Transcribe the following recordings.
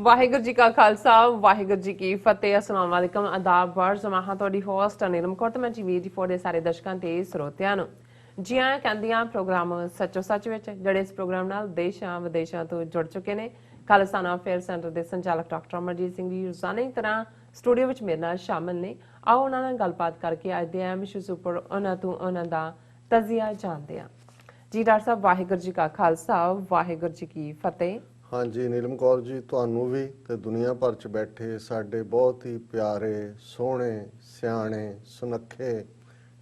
ਵਾਹਿਗੁਰੂ ਜੀ ਕਾ ਖਾਲਸਾ ਵਾਹਿਗੁਰੂ ਜੀ ਕੀ ਫਤਿਹ। अस्सलाम वालेकुम आदाब वर्ज मैं ਤੁਹਾਡੀ ਹੋਸਟ ਨੀਲਮ ਕੌਰ ਤੇ ਮੈਂ TV84 ਦੇ ਸਾਰੇ ਦਰਸ਼ਕਾਂ ਤੇ ਸਰੋਤਿਆਂ ਨੂੰ ਜੀ ਆਇਆਂ ਕਹਿੰਦੀਆਂ ਪ੍ਰੋਗਰਾਮ ਸੱਚੋ ਸੱਚ ਵਿੱਚ ਜਿਹੜੇ ਇਸ ਪ੍ਰੋਗਰਾਮ ਨਾਲ ਦੇਸ਼ਾਂ ਵਿਦੇਸ਼ਾਂ ਤੋਂ ਜੁੜ ਚੁੱਕੇ ਨੇ। ਖਾਲਸਾਨਾ ਅਫੇਅਰ ਸੈਂਟਰ ਦੇ ਸੰਚਾਲਕ ਡਾਕਟਰ ਅਮਰਜੀਤ ਸਿੰਘ ਜੀ ਰੋਜ਼ਾਨਾ ਦੀ ਤਰ੍ਹਾਂ ਸਟੂਡੀਓ ਵਿੱਚ ਮੇਰੇ ਨਾਲ ਸ਼ਾਮਿਲ ਨੇ। ਆਓ ਉਹਨਾਂ ਨਾਲ ਗੱਲਬਾਤ ਕਰਕੇ ਅੱਜ ਦੇ ਅਹਿਮ ਇਸ਼ੂਜ਼ ਉੱਪਰ ਉਹਨਾਂ ਤੋਂ ਉਹਨਾਂ ਦਾ ਤਜ਼ੀਆ ਜਾਣਦੇ ਹਾਂ। ਜੀ ਡਾਕਟਰ ਸਾਹਿਬ ਵਾਹਿਗੁਰੂ ਜੀ ਕਾ ਖਾਲਸਾ ਵਾਹਿਗੁਰੂ ਜੀ ਕੀ ਫਤਿਹ। हाँ जी नीलम कौर जी ਤੁਹਾਨੂੰ ਵੀ ਤੇ ਦੁਨੀਆ ਭਰ ਚ ਬੈਠੇ ਸਾਡੇ ਬਹੁਤ ਹੀ ਪਿਆਰੇ ਸੋਹਣੇ ਸਿਆਣੇ ਸੁਨੱਖੇ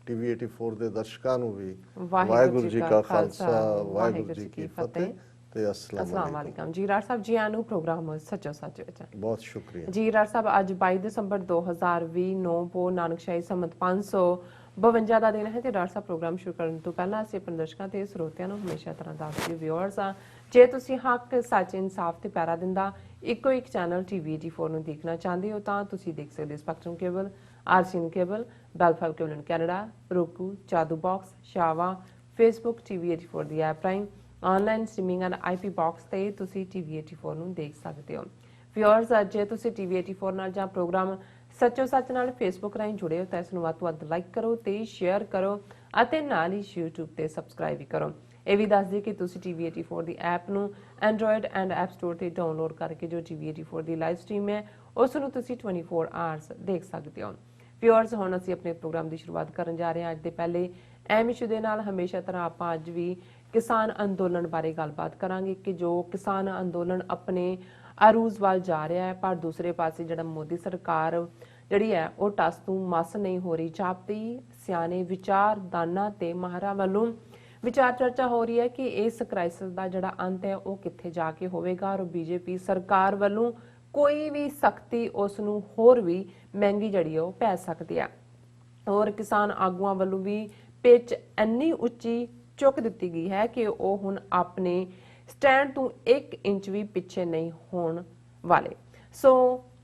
TV84 ਦੇ ਦਰਸ਼ਕਾਂ ਨੂੰ ਵੀ ਵਾਹਿਗੁਰੂ ਜੀ ਕਾ ਖਾਲਸਾ ਵਾਹਿਗੁਰੂ ਜੀ ਕੀ ਫਤਿਹ ਤੇ अस्सलाम वालेकुम। जी राज साहब जी आनू प्रोग्राम सचो सच बहुत शुक्रिया। जी राज साहब अज 22 दिसंबर 2020 9 पो नानकशाही संमत 552 ਦਾ ਦਿਨ ਹੈ ਤੇ ਡਾਕਟਰ ਸਾਹਿਬ ਪ੍ਰੋਗਰਾਮ ਸ਼ੁਰੂ ਕਰਨ ਤੋਂ ਪਹਿਲਾਂ ਅਸੀਂ ਆਪਣੇ ਦਰਸ਼ਕਾਂ ਤੇ ਸਰੋਤਿਆਂ ਨੂੰ ਹਮੇਸ਼ਾ ਤਰ੍ਹਾਂ ਦੱਸਦੇ ਵਿਊਅਰਸ ਆ ਜੇ ਤੁਸੀਂ ਹੱਕ ਸੱਚ ਇਨਸਾਫ ਤੇ ਪਿਆਰਾ ਦਿੰਦਾ ਇੱਕੋ ਇੱਕ ਚੈਨਲ TV84 ਨੂੰ ਦੇਖਣਾ ਚਾਹੁੰਦੇ ਹੋ ਤਾਂ ਤੁਸੀਂ ਦੇਖ ਸਕਦੇ Spectrum cable RCN cable Bell Fibe cable in Canada roku Jadoo box Shava Facebook TV84 ਦੀ ਐਪ ਰਾਹੀਂ online streaming and IP box ਤੇ ਤੁਸੀਂ TV84 ਨੂੰ ਦੇਖ ਸਕਦੇ ਹੋ। ਵਿਊਅਰਸ ਜੇ ਤੁਸੀਂ TV84 ਨਾਲ ਜਾਂ ਪ੍ਰੋਗਰਾਮ ਸੱਚੋ ਸੱਚ ਨਾਲ ਫੇਸਬੁੱਕ ਰਾਹੀਂ ਜੁੜੇ ਹੋ ਤਾਂ ਇਸ ਨੂੰ ਵੱਧ ਤੋਂ ਵੱਧ ਲਾਈਕ ਕਰੋ ਤੇ ਸ਼ੇਅਰ ਕਰੋ ਅਤੇ ਨਾਲ ਹੀ YouTube ਤੇ ਸਬਸਕ੍ਰਾਈਬ ਵੀ ਕਰੋ। ਇਹ ਵੀ ਦੱਸ ਦਈਏ ਕਿ ਤੁਸੀਂ TV84 ਦੀ ਐਪ ਨੂੰ ਐਂਡਰੋਇਡ ਐਂਡ ਐਪ ਸਟੋਰ ਤੇ ਡਾਊਨਲੋਡ ਕਰਕੇ ਜੋ TV84 ਦੀ ਲਾਈਵ ਸਟ੍ਰੀਮ ਹੈ ਉਸ ਨੂੰ ਤੁਸੀਂ 24 ਆਵਰਸ ਦੇਖ ਸਕਦੇ ਹੋ। ਵਿਊਅਰਸ ਹੁਣ ਅਸੀਂ ਆਪਣੇ ਪ੍ਰੋਗਰਾਮ ਦੀ ਸ਼ੁਰੂਆਤ ਕਰਨ ਜਾ ਰਹੇ ਹਾਂ ਅੱਜ ਦੇ ਪਹਿਲੇ ਅਹਿਮ ਇਸ਼ੂ ਦੇ ਨਾਲ। ਹਮੇਸ਼ਾ ਤਰ੍ਹਾਂ ਆਪਾਂ ਅੱਜ ਵੀ ਕਿਸਾਨ ਅੰਦੋਲਨ ਬਾਰੇ ਗੱਲਬਾਤ ਕਰਾਂਗੇ ਕਿ ਜੋ ਕਿਸਾਨ ਅੰਦੋਲਨ ਆਪਣੇ ਅਰੂਜ਼ ਵੱਲ ਜਾ ਰਿਹਾ ਹੈ ਪਰ ਦੂਸਰੇ ਪਾਸੇ ਜਿਹੜਾ ਮੋਦੀ ਸਰਕਾਰ ਜਿਹੜੀ ਹੈ ਉਹ ਟਸ ਤੋਂ ਮਸ ਨਹੀਂ ਹੋ ਰਹੀ। ਜਾਪਦੀ ਸਿਆਣੇ ਵਿਚਾਰਦਾਨਾਂ ਤੇ ਮਾਹਰਾਂ ਵੱਲੋਂ ਵਿਚਾਰ ਚਰਚਾ ਹੋ ਰਹੀ ਹੈ ਕਿ ਇਸ ਕ੍ਰਾਈਸਿਸ ਦਾ ਜਿਹੜਾ ਅੰਤ ਹੈ ਉਹ ਕਿੱਥੇ ਜਾ ਕੇ ਹੋਵੇਗਾ ਔਰ ਬੀਜੇਪੀ ਸਰਕਾਰ ਵੱਲੋਂ ਕੋਈ ਵੀ ਸਖਤੀ ਉਸ ਨੂੰ ਹੋਰ ਵੀ ਮਹਿੰਗੀ ਜਿਹੜੀ ਉਹ ਪੈ ਸਕਦੀ ਹੈ ਔਰ ਕਿਸਾਨ ਆਗੂਆਂ ਵੱਲੋਂ ਵੀ ਪਿੱਚ ਇੰਨੀ ਉੱਚੀ ਚੁੱਕ ਦਿੱਤੀ ਗਈ ਹੈ ਕਿ ਉਹ ਹੁਣ ਆਪਣੇ ਸਟੈਂਡ ਤੋਂ 1 ਇੰਚ ਵੀ ਪਿੱਛੇ ਨਹੀਂ ਹੋਣ ਵਾਲੇ। ਸੋ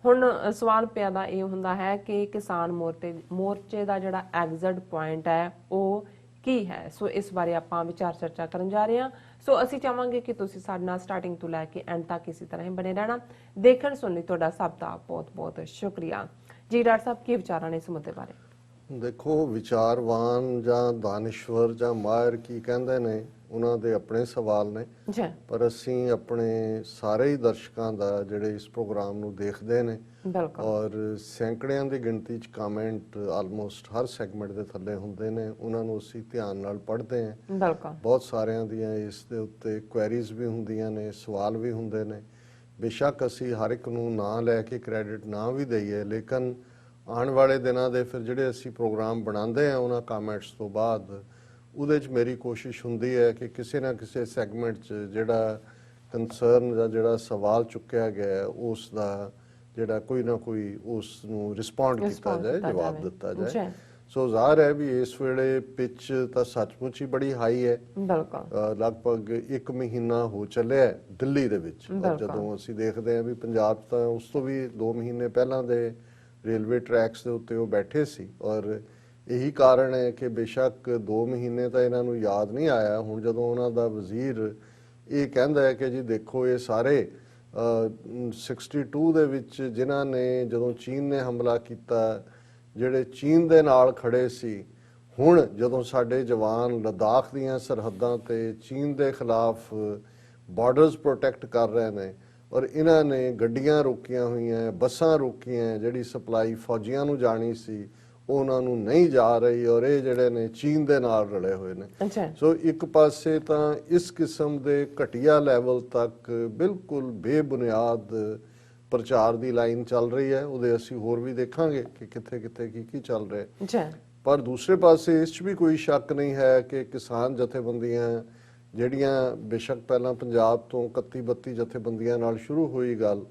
ਹੁਣ ਸਵਾਲ ਪੈਦਾ ਇਹ ਹੁੰਦਾ ਹੈ ਕਿ ਕਿਸਾਨ ਮੋਰਚੇ ਦਾ ਜਿਹੜਾ ਐਗਜ਼ਿਟ ਪੁਆਇੰਟ ਹੈ ਉਹ ਕੀ ਹੈ। ਸੋ ਇਸ ਬਾਰੇ ਆਪਾਂ ਵਿਚਾਰ ਚਰਚਾ ਕਰਨ ਜਾ ਰਹੇ ਹਾਂ। ਸੋ ਅਸੀਂ ਚਾਹਾਂਗੇ ਕਿ ਤੁਸੀਂ ਸਾਡੇ ਨਾਲ ਸਟਾਰਟਿੰਗ ਤੋਂ ਲੈ ਕੇ ਐਂਡ ਤੱਕ ਇਸੇ ਤਰ੍ਹਾਂ ਹੀ ਬਣੇ ਰਹਿਣਾ। ਦੇਖਣ ਸੁਣਨ ਲਈ ਤੁਹਾਡਾ ਸਭ ਦਾ ਬਹੁਤ ਬਹੁਤ ਸ਼ੁਕਰੀਆ। ਜੀ ਡਾਕਟਰ ਸਾਹਿਬ ਕੀ ਵਿਚਾਰਾਂ ਨੇ ਇਸ ਮੁੱਦੇ ਬਾਰੇ? ਦੇਖੋ ਵਿਚਾਰਵਾਨ ਜਾਂ ਦਾਨਿਸ਼ਵਰ ਜਾਂ ਮਾਹਿਰ ਕੀ ਕਹਿੰਦੇ ਨੇ ਉਹਨਾਂ ਦੇ ਆਪਣੇ ਸਵਾਲ ਨੇ ਪਰ ਅਸੀਂ ਆਪਣੇ ਸਾਰੇ ਹੀ ਦਰਸ਼ਕਾਂ ਦਾ ਜਿਹੜੇ ਇਸ ਪ੍ਰੋਗਰਾਮ ਨੂੰ ਦੇਖਦੇ ਨੇ ਔਰ ਸੈਂਕੜਿਆਂ ਦੀ ਗਿਣਤੀ ਚ ਕਮੈਂਟ ਆਲਮੋਸਟ ਹਰ ਸੈਗਮੈਂਟ ਦੇ ਥੱਲੇ ਹੁੰਦੇ ਨੇ ਉਹਨਾਂ ਨੂੰ ਅਸੀਂ ਧਿਆਨ ਨਾਲ ਪੜ੍ਹਦੇ ਹਾਂ। ਬਹੁਤ ਸਾਰਿਆਂ ਦੀਆਂ ਇਸ ਦੇ ਉੱਤੇ ਕੁਐਰੀਜ਼ ਵੀ ਹੁੰਦੀਆਂ ਨੇ ਸਵਾਲ ਵੀ ਹੁੰਦੇ ਨੇ। ਬੇਸ਼ੱਕ ਅਸੀਂ ਹਰ ਇੱਕ ਨੂੰ ਨਾਂ ਲੈ ਕੇ ਕ੍ਰੈਡਿਟ ਨਾ ਵੀ ਦਈਏ ਲੇਕਿਨ ਆਉਣ ਵਾਲੇ ਦਿਨਾਂ ਦੇ ਫਿਰ ਜਿਹੜੇ ਅਸੀਂ ਪ੍ਰੋਗਰਾਮ ਬਣਾਉਂਦੇ ਹਾਂ ਉਹਨਾਂ ਕਮੈਂਟਸ ਤੋਂ ਬਾਅਦ ਉਹਦੇ 'ਚ ਮੇਰੀ ਕੋਸ਼ਿਸ਼ ਹੁੰਦੀ ਹੈ ਕਿ ਕਿਸੇ ਨਾ ਕਿਸੇ ਸੈਗਮੈਂਟ 'ਚ ਜਿਹੜਾ ਕੰਸਰਨ ਜਾਂ ਜਿਹੜਾ ਸਵਾਲ ਚੁੱਕਿਆ ਗਿਆ ਉਸ ਦਾ ਜਿਹੜਾ ਕੋਈ ਨਾ ਕੋਈ ਉਸ ਨੂੰ ਰਿਸਪੌਂਡ ਕੀਤਾ ਜਾਏ ਜਵਾਬ ਦਿੱਤਾ ਜਾਏ। ਸੋ ਜ਼ਾਹਰ ਹੈ ਵੀ ਇਸ ਵੇਲੇ ਪਿੱਚ ਤਾਂ ਸੱਚਮੁੱਚ ਹੀ ਬੜੀ ਹਾਈ ਹੈ। ਲਗਭਗ 1 ਮਹੀਨਾ ਹੋ ਚੱਲਿਆ ਦਿੱਲੀ ਦੇ ਵਿੱਚ। ਜਦੋਂ ਅਸੀਂ ਦੇਖਦੇ ਹਾਂ ਵੀ ਪੰਜਾਬ ਤਾਂ ਉਸ ਤੋਂ ਵੀ 2 ਮਹੀਨੇ ਪਹਿਲਾਂ ਦੇ ਰੇਲਵੇ ਟਰੈਕਸ ਦੇ ਉੱਤੇ ਉਹ ਬੈਠੇ ਸੀ ਔਰ ਇਹੀ ਕਾਰਨ ਹੈ ਕਿ ਬੇਸ਼ੱਕ 2 ਮਹੀਨੇ ਤਾਂ ਇਹਨਾਂ ਨੂੰ ਯਾਦ ਨਹੀਂ ਆਇਆ। ਹੁਣ ਜਦੋਂ ਉਹਨਾਂ ਦਾ ਵਜ਼ੀਰ ਇਹ ਕਹਿੰਦਾ ਹੈ ਕਿ ਜੀ ਦੇਖੋ ਇਹ ਸਾਰੇ 62 ਦੇ ਵਿੱਚ ਜਿਨ੍ਹਾਂ ਨੇ ਜਦੋਂ ਚੀਨ ਨੇ ਹਮਲਾ ਕੀਤਾ ਜਿਹੜੇ ਚੀਨ ਦੇ ਨਾਲ ਖੜੇ ਸੀ ਹੁਣ ਜਦੋਂ ਸਾਡੇ ਜਵਾਨ ਲੱਦਾਖ ਦੀਆਂ ਸਰਹੱਦਾਂ ਤੇ ਚੀਨ ਦੇ ਖਿਲਾਫ ਬਾਰਡਰਸ ਪ੍ਰੋਟੈਕਟ ਕਰ ਰਹੇ ਨੇ ਔਰ ਇਹਨਾਂ ਨੇ ਗੱਡੀਆਂ ਰੋਕੀਆਂ ਹੋਈਆਂ ਬੱਸਾਂ ਰੋਕੀਆਂ ਜਿਹੜੀ ਸਪਲਾਈ ਫੌਜੀਆਂ ਨੂੰ ਜਾਣੀ ਸੀ ਉਹਨਾਂ ਨੂੰ ਨਹੀਂ ਜਾ ਰਹੀ ਔਰ ਇਹ ਜਿਹੜੇ ਨੇ ਚੀਨ ਦੇ ਨਾਲ ਰਲੇ ਹੋਏ ਨੇ। ਸੋ ਇੱਕ ਪਾਸੇ ਤਾਂ ਇਸ ਕਿਸਮ ਦੇ ਘਟੀਆ ਲੈਵਲ ਤੱਕ ਬਿਲਕੁਲ ਬੇਬੁਨਿਆਦ ਪ੍ਰਚਾਰ ਦੀ ਲਾਈਨ ਚੱਲ ਰਹੀ ਹੈ। ਉਹਦੇ ਅਸੀਂ ਹੋਰ ਵੀ ਦੇਖਾਂਗੇ ਕਿ ਕਿੱਥੇ ਕਿੱਥੇ ਕੀ ਚੱਲ ਰਿਹਾ ਪਰ ਦੂਸਰੇ ਪਾਸੇ ਇਸ 'ਚ ਵੀ ਕੋਈ ਸ਼ੱਕ ਨਹੀਂ ਹੈ ਕਿ ਕਿਸਾਨ ਜਥੇਬੰਦੀਆਂ ਜਿਹੜੀਆਂ ਬੇਸ਼ੱਕ ਪਹਿਲਾਂ ਪੰਜਾਬ ਤੋਂ 31-32 ਜਥੇਬੰਦੀਆਂ ਨਾਲ ਸ਼ੁਰੂ ਹੋਈ ਗੱਲ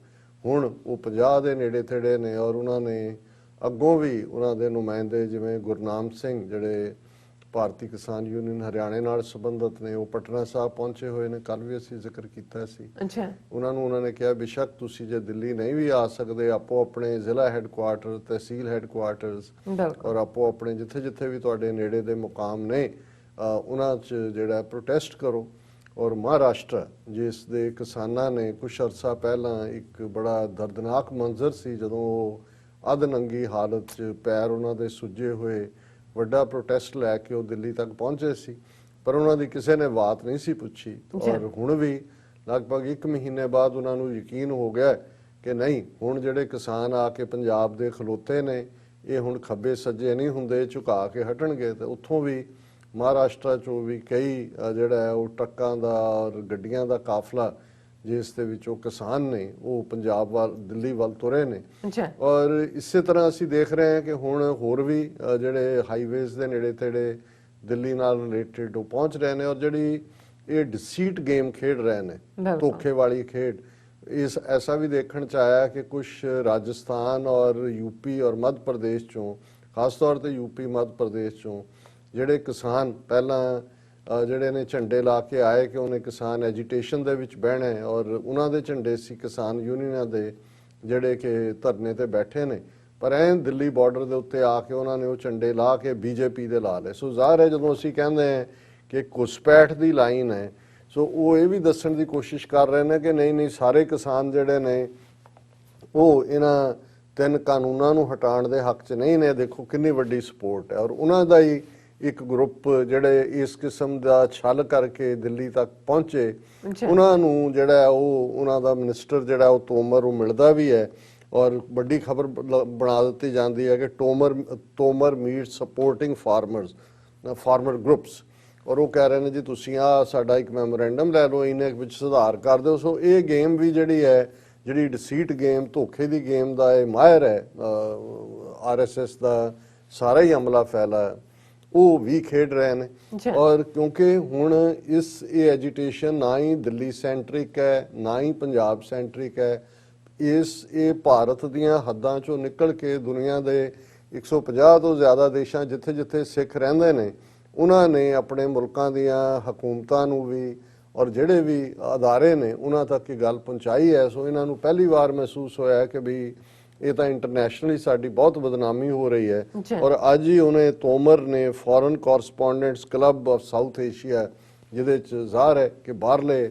ਹੁਣ ਉਹ 50 ਦੇ ਨੇੜੇ ਤੇੜੇ ਨੇ ਔਰ ਉਹਨਾਂ ਨੇ ਅੱਗੋਂ ਵੀ ਉਹਨਾਂ ਦੇ ਨੁਮਾਇੰਦੇ ਜਿਵੇਂ ਗੁਰਨਾਮ ਸਿੰਘ ਜਿਹੜੇ ਭਾਰਤੀ ਕਿਸਾਨ ਯੂਨੀਅਨ ਹਰਿਆਣੇ ਨਾਲ ਸੰਬੰਧਿਤ ਨੇ ਉਹ ਪਟਨਾ ਸਾਹਿਬ ਪਹੁੰਚੇ ਹੋਏ ਨੇ। ਕੱਲ ਵੀ ਅਸੀਂ ਜ਼ਿਕਰ ਕੀਤਾ ਸੀ ਉਹਨਾਂ ਨੇ ਕਿਹਾ ਬੇਸ਼ੱਕ ਤੁਸੀਂ ਜੇ ਦਿੱਲੀ ਨਹੀਂ ਵੀ ਆ ਸਕਦੇ ਆਪੋ ਆਪਣੇ ਜ਼ਿਲ੍ਹਾ ਹੈੱਡਕੁਆਰਟਰ ਤਹਿਸੀਲ ਹੈੱਡਕੁਆਰਟਰਸ ਔਰ ਆਪੋ ਆਪਣੇ ਜਿੱਥੇ ਜਿੱਥੇ ਵੀ ਤੁਹਾਡੇ ਨੇੜੇ ਦੇ ਮੁਕਾਮ ਨੇ ਉਹਨਾਂ 'ਚ ਜਿਹੜਾ ਪ੍ਰੋਟੈਸਟ ਕਰੋ ਔਰ ਮਹਾਰਾਸ਼ਟਰ, ਜਿਸ ਦੇ ਕਿਸਾਨਾਂ ਨੇ ਕੁਛ ਅਰਸਾ ਪਹਿਲਾਂ ਇੱਕ ਬੜਾ ਦਰਦਨਾਕ ਮੰਜ਼ਰ ਸੀ ਜਦੋਂ ਉਹ ਅੱਧ ਨੰਗੀ ਹਾਲਤ 'ਚ ਪੈਰ ਉਹਨਾਂ ਦੇ ਸੁੱਜੇ ਹੋਏ ਵੱਡਾ ਪ੍ਰੋਟੈਸਟ ਲੈ ਕੇ ਉਹ ਦਿੱਲੀ ਤੱਕ ਪਹੁੰਚੇ ਸੀ, ਪਰ ਉਹਨਾਂ ਦੀ ਕਿਸੇ ਨੇ ਬਾਤ ਨਹੀਂ ਸੀ ਪੁੱਛੀ। ਔਰ ਹੁਣ ਵੀ ਲਗਭਗ 1 ਮਹੀਨੇ ਬਾਅਦ ਉਹਨਾਂ ਨੂੰ ਯਕੀਨ ਹੋ ਗਿਆ ਕਿ ਨਹੀਂ, ਹੁਣ ਜਿਹੜੇ ਕਿਸਾਨ ਆ ਕੇ ਪੰਜਾਬ ਦੇ ਖਲੋਤੇ ਨੇ ਇਹ ਹੁਣ ਖੱਬੇ ਸੱਜੇ ਨਹੀਂ ਹੁੰਦੇ, ਝੁਕਾ ਕੇ ਹਟਣਗੇ। ਤੇ ਉੱਥੋਂ ਵੀ ਮਹਾਰਾਸ਼ਟਰ 'ਚੋਂ ਵੀ ਕਈ ਜਿਹੜਾ ਹੈ ਉਹ ਟਰੱਕਾਂ ਦਾ ਔਰ ਗੱਡੀਆਂ ਦਾ ਕਾਫਲਾ ਜਿਸ ਦੇ ਵਿੱਚ ਉਹ ਕਿਸਾਨ ਨੇ ਉਹ ਪੰਜਾਬ ਵੱਲ ਦਿੱਲੀ ਵੱਲ ਤੁਰੇ ਨੇ। ਔਰ ਇਸੇ ਤਰ੍ਹਾਂ ਅਸੀਂ ਦੇਖ ਰਹੇ ਹਾਂ ਕਿ ਹੁਣ ਹੋਰ ਵੀ ਜਿਹੜੇ ਹਾਈਵੇਜ਼ ਦੇ ਨੇੜੇ ਤੇੜੇ ਦਿੱਲੀ ਨਾਲ ਰਿਲੇਟਡ ਉਹ ਪਹੁੰਚ ਰਹੇ ਨੇ, ਔਰ ਜਿਹੜੀ ਇਹ ਡਿਸੀਟ ਗੇਮ ਖੇਡ ਰਹੇ ਨੇ, ਧੋਖੇ ਵਾਲੀ ਖੇਡ, ਇਸ ਐਸਾ ਵੀ ਦੇਖਣ 'ਚ ਆਇਆ ਕਿ ਕੁਝ ਰਾਜਸਥਾਨ ਔਰ ਯੂਪੀ ਔਰ ਮੱਧ ਪ੍ਰਦੇਸ਼ 'ਚੋਂ, ਖਾਸ ਤੌਰ ਤੇ ਯੂਪੀ ਮੱਧ ਪ੍ਰਦੇਸ਼ 'ਚੋਂ ਜਿਹੜੇ ਕਿਸਾਨ ਪਹਿਲਾਂ ਜਿਹੜੇ ਨੇ ਝੰਡੇ ਲਾ ਕੇ ਆਏ ਕਿ ਉਹਨੇ ਕਿਸਾਨ ਐਜੀਟੇਸ਼ਨ ਦੇ ਵਿੱਚ ਬਹਿਣਾ ਹੈ, ਔਰ ਉਹਨਾਂ ਦੇ ਝੰਡੇ ਸੀ ਕਿਸਾਨ ਯੂਨੀਅਨਾਂ ਦੇ ਜਿਹੜੇ ਕਿ ਧਰਨੇ ਤੇ ਬੈਠੇ ਨੇ, ਪਰ ਐਂ ਦਿੱਲੀ ਬਾਰਡਰ ਦੇ ਉੱਤੇ ਆ ਕੇ ਉਹਨਾਂ ਨੇ ਉਹ ਝੰਡੇ ਲਾ ਕੇ ਬੀਜੇਪੀ ਦੇ ਲਾ ਲਏ। ਸੋ ਜ਼ਾਹਰ ਹੈ ਜਦੋਂ ਅਸੀਂ ਕਹਿੰਦੇ ਹਾਂ ਕਿ ਘੁਸਪੈਠ ਦੀ ਲਾਈਨ ਹੈ, ਸੋ ਉਹ ਇਹ ਵੀ ਦੱਸਣ ਦੀ ਕੋਸ਼ਿਸ਼ ਕਰ ਰਹੇ ਨੇ ਕਿ ਨਹੀਂ ਨਹੀਂ, ਸਾਰੇ ਕਿਸਾਨ ਜਿਹੜੇ ਨੇ ਉਹ ਇਹਨਾਂ 3 ਕਾਨੂੰਨਾਂ ਨੂੰ ਹਟਾਉਣ ਦੇ ਹੱਕ 'ਚ ਨਹੀਂ ਨੇ। ਦੇਖੋ ਕਿੰਨੀ ਵੱਡੀ ਸਪੋਰਟ ਹੈ, ਔਰ ਉਹਨਾਂ ਦਾ ਹੀ ਇੱਕ ਗਰੁੱਪ ਜਿਹੜੇ ਇਸ ਕਿਸਮ ਦਾ ਛਲ ਕਰਕੇ ਦਿੱਲੀ ਤੱਕ ਪਹੁੰਚੇ, ਉਹਨਾਂ ਨੂੰ ਜਿਹੜਾ ਉਹ ਉਹਨਾਂ ਦਾ ਮਿਨਿਸਟਰ ਜਿਹੜਾ ਉਹ ਤੋਮਰ ਉਹ ਮਿਲਦਾ ਵੀ ਹੈ, ਔਰ ਵੱਡੀ ਖਬਰ ਬਣਾ ਦਿੱਤੀ ਜਾਂਦੀ ਹੈ ਕਿ Tomar meet supporting farmer groups, ਔਰ ਉਹ ਕਹਿ ਰਹੇ ਨੇ ਜੀ ਤੁਸੀਂ ਆ ਸਾਡਾ ਇੱਕ ਮੈਮੋਰੈਂਡਮ ਲੈ ਲਓ, ਇਹਨੇ ਵਿੱਚ ਸੁਧਾਰ ਕਰ ਦਿਓ। ਸੋ ਇਹ ਗੇਮ ਵੀ ਜਿਹੜੀ ਹੈ, ਜਿਹੜੀ ਡਿਸੀਟ ਗੇਮ, ਧੋਖੇ ਦੀ ਗੇਮ ਦਾ ਇਹ ਮਾਹਿਰ ਹੈ RSS ਦਾ ਸਾਰਾ ਹੀ ਅਮਲਾ ਫੈਲਾ, ਉਹ ਵੀ ਖੇਡ ਰਹੇ ਨੇ। ਔਰ ਕਿਉਂਕਿ ਹੁਣ ਇਹ ਐਜੀਟੇਸ਼ਨ ਨਾ ਹੀ ਦਿੱਲੀ ਸੈਂਟਰਿਕ ਹੈ ਨਾ ਹੀ ਪੰਜਾਬ ਸੈਂਟਰਿਕ ਹੈ, ਇਹ ਭਾਰਤ ਦੀਆਂ ਹੱਦਾਂ ਚੋਂ ਨਿਕਲ ਕੇ ਦੁਨੀਆ ਦੇ 150 ਤੋਂ ਜ਼ਿਆਦਾ ਦੇਸ਼ਾਂ ਜਿੱਥੇ ਜਿੱਥੇ ਸਿੱਖ ਰਹਿੰਦੇ ਨੇ ਉਹਨਾਂ ਨੇ ਆਪਣੇ ਮੁਲਕਾਂ ਦੀਆਂ ਹਕੂਮਤਾਂ ਨੂੰ ਵੀ ਔਰ ਜਿਹੜੇ ਵੀ ਅਦਾਰੇ ਨੇ ਉਹਨਾਂ ਤੱਕ ਇਹ ਗੱਲ ਪਹੁੰਚਾਈ ਹੈ। ਸੋ ਇਹਨਾਂ ਨੂੰ ਪਹਿਲੀ ਵਾਰ ਮਹਿਸੂਸ ਹੋਇਆ ਕਿ ਵੀ ਇਹ ਤਾਂ ਇੰਟਰਨੈਸ਼ਨਲੀ ਸਾਡੀ ਬਹੁਤ ਬਦਨਾਮੀ ਹੋ ਰਹੀ ਹੈ। ਔਰ ਅੱਜ ਹੀ ਉਹਨੇ ਤੋਮਰ ਨੇ foreign correspondents club of South Asia, ਜਿਹਦੇ 'ਚ ਜ਼ਾਹਰ ਹੈ ਕਿ ਬਾਹਰਲੇ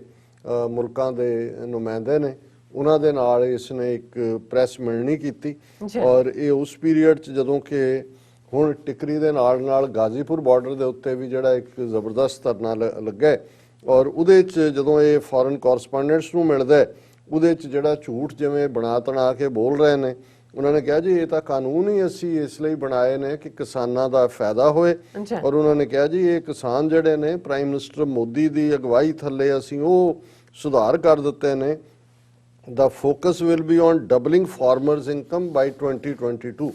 ਮੁਲਕਾਂ ਦੇ ਨੁਮਾਇੰਦੇ ਨੇ, ਉਹਨਾਂ ਦੇ ਨਾਲ ਇਸ ਨੇ ਇੱਕ ਪ੍ਰੈਸ ਮਿਲਣੀ ਕੀਤੀ। ਔਰ ਇਹ ਉਸ ਪੀਰੀਅਡ 'ਚ ਜਦੋਂ ਕਿ ਹੁਣ ਟਿਕਰੀ ਦੇ ਨਾਲ ਨਾਲ ਗਾਜ਼ੀਪੁਰ ਬਾਰਡਰ ਦੇ ਉੱਤੇ ਵੀ ਜਿਹੜਾ ਇੱਕ ਜ਼ਬਰਦਸਤ ਧਰਨਾ ਲੱਗਾ, ਔਰ ਉਹਦੇ 'ਚ ਜਦੋਂ ਇਹ ਫੋਰਨ ਕੋਰਸਪੋਂਡੈਂਟਸ ਨੂੰ ਮਿਲਦਾ ਉਹਦੇ 'ਚ ਜਿਹੜਾ ਝੂਠ ਜਿਵੇਂ ਬਣਾ ਤਣਾ ਕੇ ਬੋਲ ਰਹੇ ਨੇ, ਉਹਨਾਂ ਨੇ ਕਿਹਾ ਜੀ ਇਹ ਤਾਂ ਕਾਨੂੰਨ ਹੀ ਅਸੀਂ ਇਸ ਲਈ ਬਣਾਏ ਨੇ ਕਿ ਕਿਸਾਨਾਂ ਦਾ ਫਾਇਦਾ ਹੋਏ। ਔਰ ਉਹਨਾਂ ਨੇ ਕਿਹਾ ਜੀ ਇਹ ਕਿਸਾਨ ਜਿਹੜੇ ਨੇ ਪ੍ਰਾਈਮ ਮਿਨਿਸਟਰ ਮੋਦੀ ਦੀ ਅਗਵਾਈ ਥੱਲੇ ਅਸੀਂ ਉਹ ਸੁਧਾਰ ਕਰ ਦਿੱਤੇ ਨੇ। ਦਾ focus will be on doubling farmers income by 2022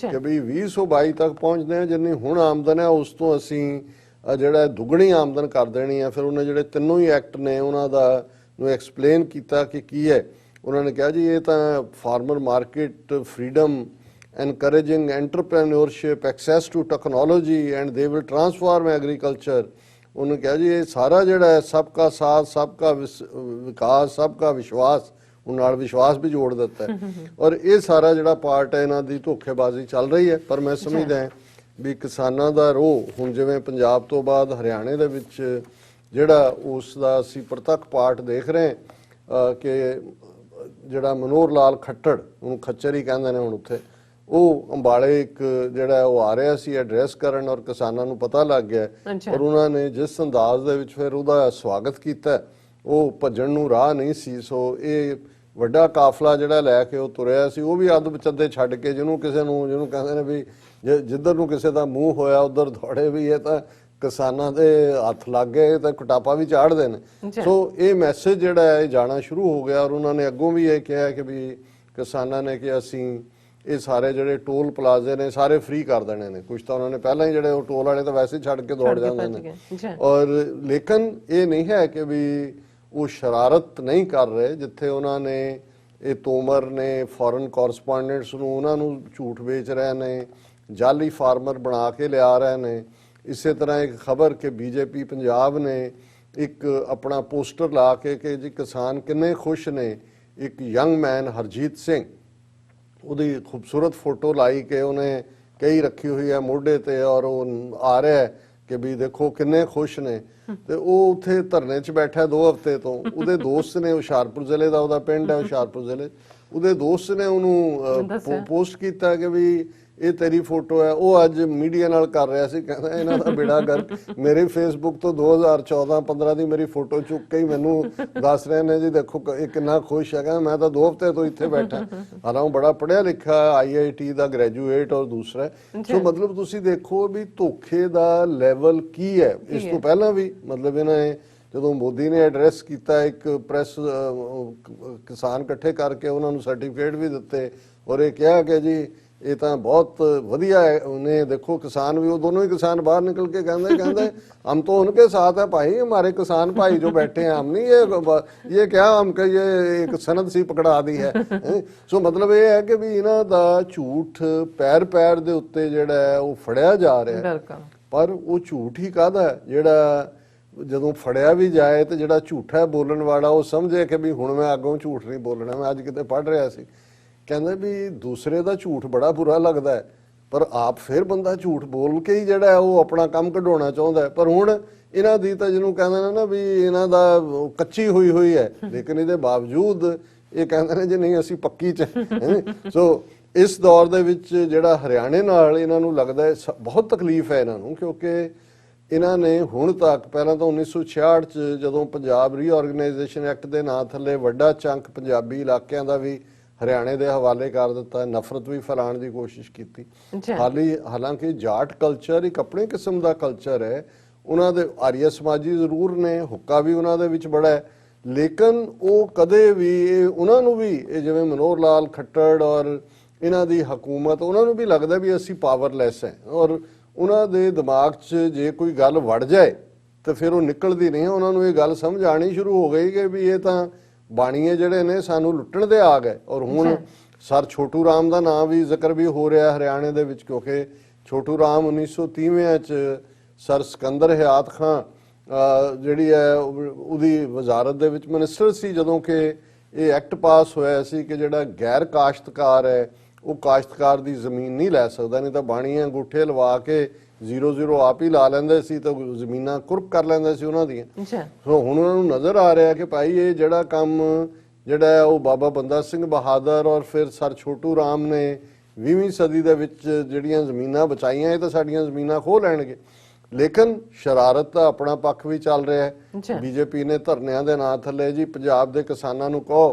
ਕਿ ਵੀ 2022 ਤੱਕ ਪਹੁੰਚਦੇ ਆ, ਜਿੰਨੀ ਹੁਣ ਆਮਦਨ ਹੈ ਉਸ ਤੋਂ ਅਸੀਂ ਜਿਹੜਾ ਦੁੱਗਣੀ ਆਮਦਨ ਕਰ ਦੇਣੀ ਆ। ਫਿਰ ਉਹਨੇ ਜਿਹੜੇ ਤਿੰਨੋਂ ਹੀ ਐਕਟ ਨੇ ਉਹਨਾਂ ਦਾ ਨੂੰ ਐਕਸਪਲੇਨ ਕੀਤਾ ਕਿ ਕੀ ਹੈ। ਉਹਨਾਂ ਨੇ ਕਿਹਾ ਜੀ ਇਹ ਤਾਂ farmer market freedom, encouraging entrepreneurship, access to technology and they will transform agriculture। ਉਹਨੇ ਕਿਹਾ ਜੀ ਇਹ ਸਾਰਾ ਜਿਹੜਾ ਹੈ ਸਭ ਕਾ ਸਾਥ, ਸਭ ਕਾ ਵਿਕਾਸ, ਸਭ ਕਾ ਵਿਸ਼ਵਾਸ, ਉਹ ਨਾਲ ਵਿਸ਼ਵਾਸ ਵੀ ਜੋੜ ਦਿੱਤਾ ਹੈ। ਔਰ ਇਹ ਸਾਰਾ ਜਿਹੜਾ ਪਾਰਟ ਹੈ ਇਹਨਾਂ ਦੀ ਧੋਖੇਬਾਜ਼ੀ ਚੱਲ ਰਹੀ ਹੈ। ਪਰ ਮੈਂ ਸਮਝਦਾ ਵੀ ਕਿਸਾਨਾਂ ਦਾ ਰੋਹ ਹੁਣ ਜਿਵੇਂ ਪੰਜਾਬ ਤੋਂ ਬਾਅਦ ਹਰਿਆਣੇ ਦੇ ਵਿੱਚ ਜਿਹੜਾ ਉਸ ਦਾ ਅਸੀਂ ਪ੍ਰਤੱਖ ਪਾਰਟ ਦੇਖ ਰਹੇ ਕਿ ਜਿਹੜਾ ਮਨੋਹਰ ਲਾਲ ਖੱਟੜ, ਉਹਨੂੰ ਖੱਚਰ ਹੀ ਕਹਿੰਦੇ ਨੇ ਹੁਣ ਉੱਥੇ, ਉਹ ਅੰਬਾਲੇ ਇੱਕ ਜਿਹੜਾ ਉਹ ਆ ਰਿਹਾ ਸੀ ਐਡਰੈਸ ਕਰਨ, ਔਰ ਕਿਸਾਨਾਂ ਨੂੰ ਪਤਾ ਲੱਗ ਗਿਆ ਔਰ ਉਹਨਾਂ ਨੇ ਜਿਸ ਅੰਦਾਜ਼ ਦੇ ਵਿੱਚ ਫਿਰ ਉਹਦਾ ਸਵਾਗਤ ਕੀਤਾ ਉਹ ਭੱਜਣ ਨੂੰ ਰਾਹ ਨਹੀਂ ਸੀ। ਸੋ ਇਹ ਵੱਡਾ ਕਾਫਲਾ ਜਿਹੜਾ ਲੈ ਕੇ ਉਹ ਤੁਰਿਆ ਸੀ ਉਹ ਵੀ ਅੱਧ ਵਿਚੱਦੇ ਛੱਡ ਕੇ ਜਿਹਨੂੰ ਕਹਿੰਦੇ ਨੇ ਵੀ ਜਿੱਧਰ ਨੂੰ ਕਿਸੇ ਦਾ ਮੂੰਹ ਹੋਇਆ ਉਧਰ ਦੌੜੇ, ਵੀ ਇਹ ਤਾਂ ਕਿਸਾਨਾਂ ਦੇ ਹੱਥ ਲੱਗ ਗਏ ਤਾਂ ਕੁਟਾਪਾ ਵੀ ਚਾੜਦੇ ਨੇ। ਸੋ ਇਹ ਮੈਸੇਜ ਜਿਹੜਾ ਹੈ ਇਹ ਜਾਣਾ ਸ਼ੁਰੂ ਹੋ ਗਿਆ। ਔਰ ਉਹਨਾਂ ਨੇ ਅੱਗੋਂ ਵੀ ਇਹ ਕਿਹਾ ਕਿ ਵੀ ਕਿਸਾਨਾਂ ਨੇ ਕਿ ਅਸੀਂ ਇਹ ਸਾਰੇ ਜਿਹੜੇ ਟੋਲ ਪਲਾਜ਼ੇ ਨੇ ਸਾਰੇ ਫ੍ਰੀ ਕਰ ਦੇਣੇ ਨੇ। ਕੁਝ ਤਾਂ ਉਹਨਾਂ ਨੇ ਪਹਿਲਾਂ ਹੀ ਜਿਹੜੇ ਉਹ ਟੋਲ ਵਾਲੇ ਤਾਂ ਵੈਸੇ ਹੀ ਛੱਡ ਕੇ ਦੌੜ ਜਾਂਦੇ ਨੇ। ਔਰ ਲੇਕਿਨ ਇਹ ਨਹੀਂ ਹੈ ਕਿ ਵੀ ਉਹ ਸ਼ਰਾਰਤ ਨਹੀਂ ਕਰ ਰਹੇ। ਜਿੱਥੇ ਉਹਨਾਂ ਨੇ ਇਹ ਤੋਮਰ ਨੇ ਫੋਰਨ ਕੋਰਸਪੋਂਡੈਂਟਸ ਨੂੰ ਉਹਨਾਂ ਨੂੰ ਝੂਠ ਵੇਚ ਰਹੇ ਨੇ, ਜਾਲੀ ਫਾਰਮਰ ਬਣਾ ਕੇ ਲਿਆ ਰਹੇ ਨੇ। ਇਸੇ ਤਰ੍ਹਾਂ ਇੱਕ ਖਬਰ ਕਿ ਬੀਜੇਪੀ ਪੰਜਾਬ ਨੇ ਇੱਕ ਆਪਣਾ ਪੋਸਟਰ ਲਾ ਕੇ ਕਿ ਜੀ ਕਿਸਾਨ ਕਿੰਨੇ ਖੁਸ਼ ਨੇ, ਇੱਕ ਯੰਗ ਮੈਨ ਹਰਜੀਤ ਸਿੰਘ, ਉਹਦੀ ਖੂਬਸੂਰਤ ਫੋਟੋ ਲਾਈ ਕਿ ਉਹਨੇ ਕਈ ਰੱਖੀ ਹੋਈ ਹੈ ਮੋਢੇ ਤੇ ਔਰ ਉਹ ਆ ਰਿਹਾ ਕਿ ਵੀ ਦੇਖੋ ਕਿੰਨੇ ਖੁਸ਼ ਨੇ। ਤੇ ਉਹ ਉੱਥੇ ਧਰਨੇ 'ਚ ਬੈਠਾ 2 ਹਫ਼ਤੇ ਤੋਂ, ਉਹਦੇ ਦੋਸਤ ਨੇ, ਹੁਸ਼ਿਆਰਪੁਰ ਜ਼ਿਲ੍ਹੇ ਦਾ ਉਹਦਾ ਪਿੰਡ ਹੈ ਹੁਸ਼ਿਆਰਪੁਰ ਜ਼ਿਲ੍ਹੇ, ਉਹਦੇ ਦੋਸਤ ਨੇ ਉਹਨੂੰ ਪੋਸਟ ਕੀਤਾ ਕਿ ਵੀ ਇਹ ਤੇਰੀ ਫੋਟੋ ਹੈ। ਉਹ ਅੱਜ ਮੀਡੀਆ ਨਾਲ ਕਰ ਰਿਹਾ ਸੀ, ਕਹਿੰਦਾ ਇਹਨਾਂ ਦਾ ਬੇੜਾ ਗਰਕ, ਮੇਰੇ ਫੇਸਬੁੱਕ ਤੋਂ 2014-15 ਦੀ ਮੇਰੀ ਫੋਟੋ ਚੁੱਕ ਕੇ ਹੀ ਮੈਨੂੰ ਦੱਸ ਰਹੇ ਨੇ ਜੀ ਦੇਖੋ ਇਹ ਕਿੰਨਾ ਖੁਸ਼ ਹੈਗਾ, ਮੈਂ ਤਾਂ 2 ਹਫ਼ਤੇ ਤੋਂ ਇੱਥੇ ਬੈਠਾ। ਹਾਲਾਂਕਿ ਬੜਾ ਪੜ੍ਹਿਆ ਲਿਖਿਆ, IIT ਦਾ ਗ੍ਰੈਜੂਏਟ ਔਰ ਦੂਸਰਾ। ਸੋ ਮਤਲਬ ਤੁਸੀਂ ਦੇਖੋ ਵੀ ਧੋਖੇ ਦਾ ਲੈਵਲ ਕੀ ਹੈ। ਇਸ ਤੋਂ ਪਹਿਲਾਂ ਵੀ ਮਤਲਬ ਇਹਨਾਂ ਨੇ ਜਦੋਂ ਮੋਦੀ ਨੇ ਐਡਰੈਸ ਕੀਤਾ, ਇੱਕ ਪ੍ਰੈਸ ਕਿਸਾਨ ਇਕੱਠੇ ਕਰਕੇ ਉਹਨਾਂ ਨੂੰ ਸਰਟੀਫਿਕੇਟ ਵੀ ਦਿੱਤੇ ਔਰ ਇਹ ਕਿਹਾ ਕਿ ਜੀ ਇਹ ਤਾਂ ਬਹੁਤ ਵਧੀਆ ਹੈ। ਉਹਨੇ ਦੇਖੋ ਕਿसान भी, वो दोनों ही किसान बाहर निकल के कहते हम तो उनके साथ है भाई, हमारे किसान भाई जो बैठे हैं, हम नहीं ये क्या हम ये एक सनद सी पकड़ा दी है। सो मतलब ये है कि भी इन्हां दा झूठ पैर पैर दे उत्ते जिहड़ा है वो फड़िया जा रहा है। पर वो झूठ ही काहदा जिहड़ा ਜਦੋਂ ਫੜਿਆ ਵੀ ਜਾਏ ਤੇ ਜਿਹੜਾ ਝੂਠਾ ਬੋਲਣ ਵਾਲਾ ਉਹ ਸਮਝੇ ਕਿ ਵੀ ਹੁਣ ਮੈਂ ਅੱਗੋਂ ਝੂਠ ਨਹੀਂ ਬੋਲਣਾ। ਮੈਂ ਅੱਜ ਕਿਤੇ ਪੜ੍ਹ ਰਿਹਾ ਸੀ, ਕਹਿੰਦੇ ਵੀ ਦੂਸਰੇ ਦਾ ਝੂਠ ਬੜਾ ਬੁਰਾ ਲੱਗਦਾ ਹੈ, ਪਰ ਆਪ ਫਿਰ ਬੰਦਾ ਝੂਠ ਬੋਲ ਕੇ ਹੀ ਜਿਹੜਾ ਉਹ ਆਪਣਾ ਕੰਮ ਕਢਾਉਣਾ ਚਾਹੁੰਦਾ। ਪਰ ਹੁਣ ਇਹਨਾਂ ਦੀ ਤਾਂ ਜਿਹਨੂੰ ਕਹਿੰਦੇ ਨੇ ਨਾ ਵੀ ਇਹਨਾਂ ਦਾ ਕੱਚੀ ਹੋਈ ਹੈ, ਲੇਕਿਨ ਇਹਦੇ ਬਾਵਜੂਦ ਇਹ ਕਹਿੰਦੇ ਨੇ ਜੀ ਨਹੀਂ ਅਸੀਂ ਪੱਕੀ ਚ। ਸੋ ਇਸ ਦੌਰ ਦੇ ਵਿੱਚ ਜਿਹੜਾ ਹਰਿਆਣੇ ਨਾਲ ਇਹਨਾਂ ਨੂੰ ਲੱਗਦਾ ਹੈ ਬਹੁਤ ਤਕਲੀਫ ਹੈ ਇਹਨਾਂ ਨੂੰ, ਕਿਉਂਕਿ ਇਹਨਾਂ ਨੇ ਹੁਣ ਤੱਕ ਪਹਿਲਾਂ ਤਾਂ 1966 ਚ ਜਦੋਂ ਪੰਜਾਬ ਰੀਆਰਗੇਨਾਈਜੇਸ਼ਨ ਐਕਟ ਦੇ ਨਾਂ ਥੱਲੇ ਵੱਡਾ ਚੰਕ ਪੰਜਾਬੀ ਇਲਾਕਿਆਂ ਦਾ ਵੀ ਹਰਿਆਣੇ ਦੇ ਹਵਾਲੇ ਕਰ ਦਿੱਤਾ, ਨਫ਼ਰਤ ਵੀ ਫੈਲਾਉਣ ਦੀ ਕੋਸ਼ਿਸ਼ ਕੀਤੀ। ਹਾਲਾਂਕਿ ਜਾਟ ਕਲਚਰ ਇੱਕ ਆਪਣੇ ਕਿਸਮ ਦਾ ਕਲਚਰ ਹੈ, ਉਹਨਾਂ ਦੇ ਆਰੀਆ ਸਮਾਜੀ ਜ਼ਰੂਰ ਨੇ, ਹੁੱਕਾ ਵੀ ਉਹਨਾਂ ਦੇ ਵਿੱਚ ਬੜਾ ਹੈ, ਲੇਕਿਨ ਉਹ ਕਦੇ ਵੀ ਉਹਨਾਂ ਨੂੰ ਵੀ ਇਹ ਜਿਵੇਂ ਮਨੋਹਰ ਲਾਲ ਖੱਟੜ ਔਰ ਇਹਨਾਂ ਦੀ ਹਕੂਮਤ, ਉਹਨਾਂ ਨੂੰ ਵੀ ਲੱਗਦਾ ਵੀ ਅਸੀਂ ਪਾਵਰਲੈਸ ਹੈ ਔਰ ਉਹਨਾਂ ਦੇ ਦਿਮਾਗ 'ਚ ਜੇ ਕੋਈ ਗੱਲ ਵੜ ਜਾਏ ਤਾਂ ਫਿਰ ਉਹ ਨਿਕਲਦੀ ਨਹੀਂ। ਉਹਨਾਂ ਨੂੰ ਇਹ ਗੱਲ ਸਮਝ ਆਣੀ ਸ਼ੁਰੂ ਹੋ ਗਈ ਕਿ ਵੀ ਇਹ ਤਾਂ ਬਾਣੀਏ ਜਿਹੜੇ ਨੇ ਸਾਨੂੰ ਲੁੱਟਣ ਦੇ ਆ ਗਏ। ਔਰ ਹੁਣ ਸਰ ਛੋਟੂ ਰਾਮ ਦਾ ਨਾਮ ਵੀ ਜ਼ਿਕਰ ਵੀ ਹੋ ਰਿਹਾ ਹਰਿਆਣੇ ਦੇ ਵਿੱਚ, ਕਿਉਂਕਿ ਛੋਟੂ ਰਾਮ 1930 ਚ ਸਰ ਸਿਕੰਦਰ ਹਯਾਤ ਖਾਂ ਜਿਹੜੀ ਹੈ ਉਹਦੀ ਵਜ਼ਾਰਤ ਦੇ ਵਿੱਚ ਮਿਨਿਸਟਰ ਸੀ ਜਦੋਂ ਕਿ ਇਹ ਐਕਟ ਪਾਸ ਹੋਇਆ ਸੀ ਕਿ ਜਿਹੜਾ ਗੈਰ ਕਾਸ਼ਤਕਾਰ ਹੈ ਉਹ ਕਾਸ਼ਤਕਾਰ ਦੀ ਜ਼ਮੀਨ ਨਹੀਂ ਲੈ ਸਕਦਾ, ਨਹੀਂ ਤਾਂ ਬਾਣੀਆਂ ਅੰਗੂਠੇ ਲਵਾ ਕੇ 0-0 ਆਪ ਹੀ ਲਾ ਲੈਂਦੇ ਸੀ ਤਾਂ ਜ਼ਮੀਨਾਂ ਕੁਰਕ ਕਰ ਲੈਂਦੇ ਸੀ ਉਹਨਾਂ ਦੀਆਂ। ਸੋ ਹੁਣ ਉਹਨਾਂ ਨੂੰ ਨਜ਼ਰ ਆ ਰਿਹਾ ਕਿ ਭਾਈ ਇਹ ਜਿਹੜਾ ਕੰਮ ਜਿਹੜਾ ਉਹ ਬਾਬਾ ਬੰਦਾ ਸਿੰਘ ਬਹਾਦਰ ਔਰ ਫਿਰ ਸਰ ਛੋਟੂ ਰਾਮ ਨੇ 20ਵੀਂ ਸਦੀ ਦੇ ਵਿੱਚ ਜਿਹੜੀਆਂ ਜ਼ਮੀਨਾਂ ਬਚਾਈਆਂ ਇਹ ਤਾਂ ਸਾਡੀਆਂ ਜ਼ਮੀਨਾਂ ਖੋਹ ਲੈਣਗੇ। ਲੇਕਿਨ ਸ਼ਰਾਰਤ ਦਾ ਆਪਣਾ ਪੱਖ ਵੀ ਚੱਲ ਰਿਹਾ ਹੈ। ਬੀਜੇਪੀ ਨੇ ਧਰਨਿਆਂ ਦੇ ਨਾਂ ਥੱਲੇ ਜੀ ਪੰਜਾਬ ਦੇ ਕਿਸਾਨਾਂ ਨੂੰ ਕਹੋ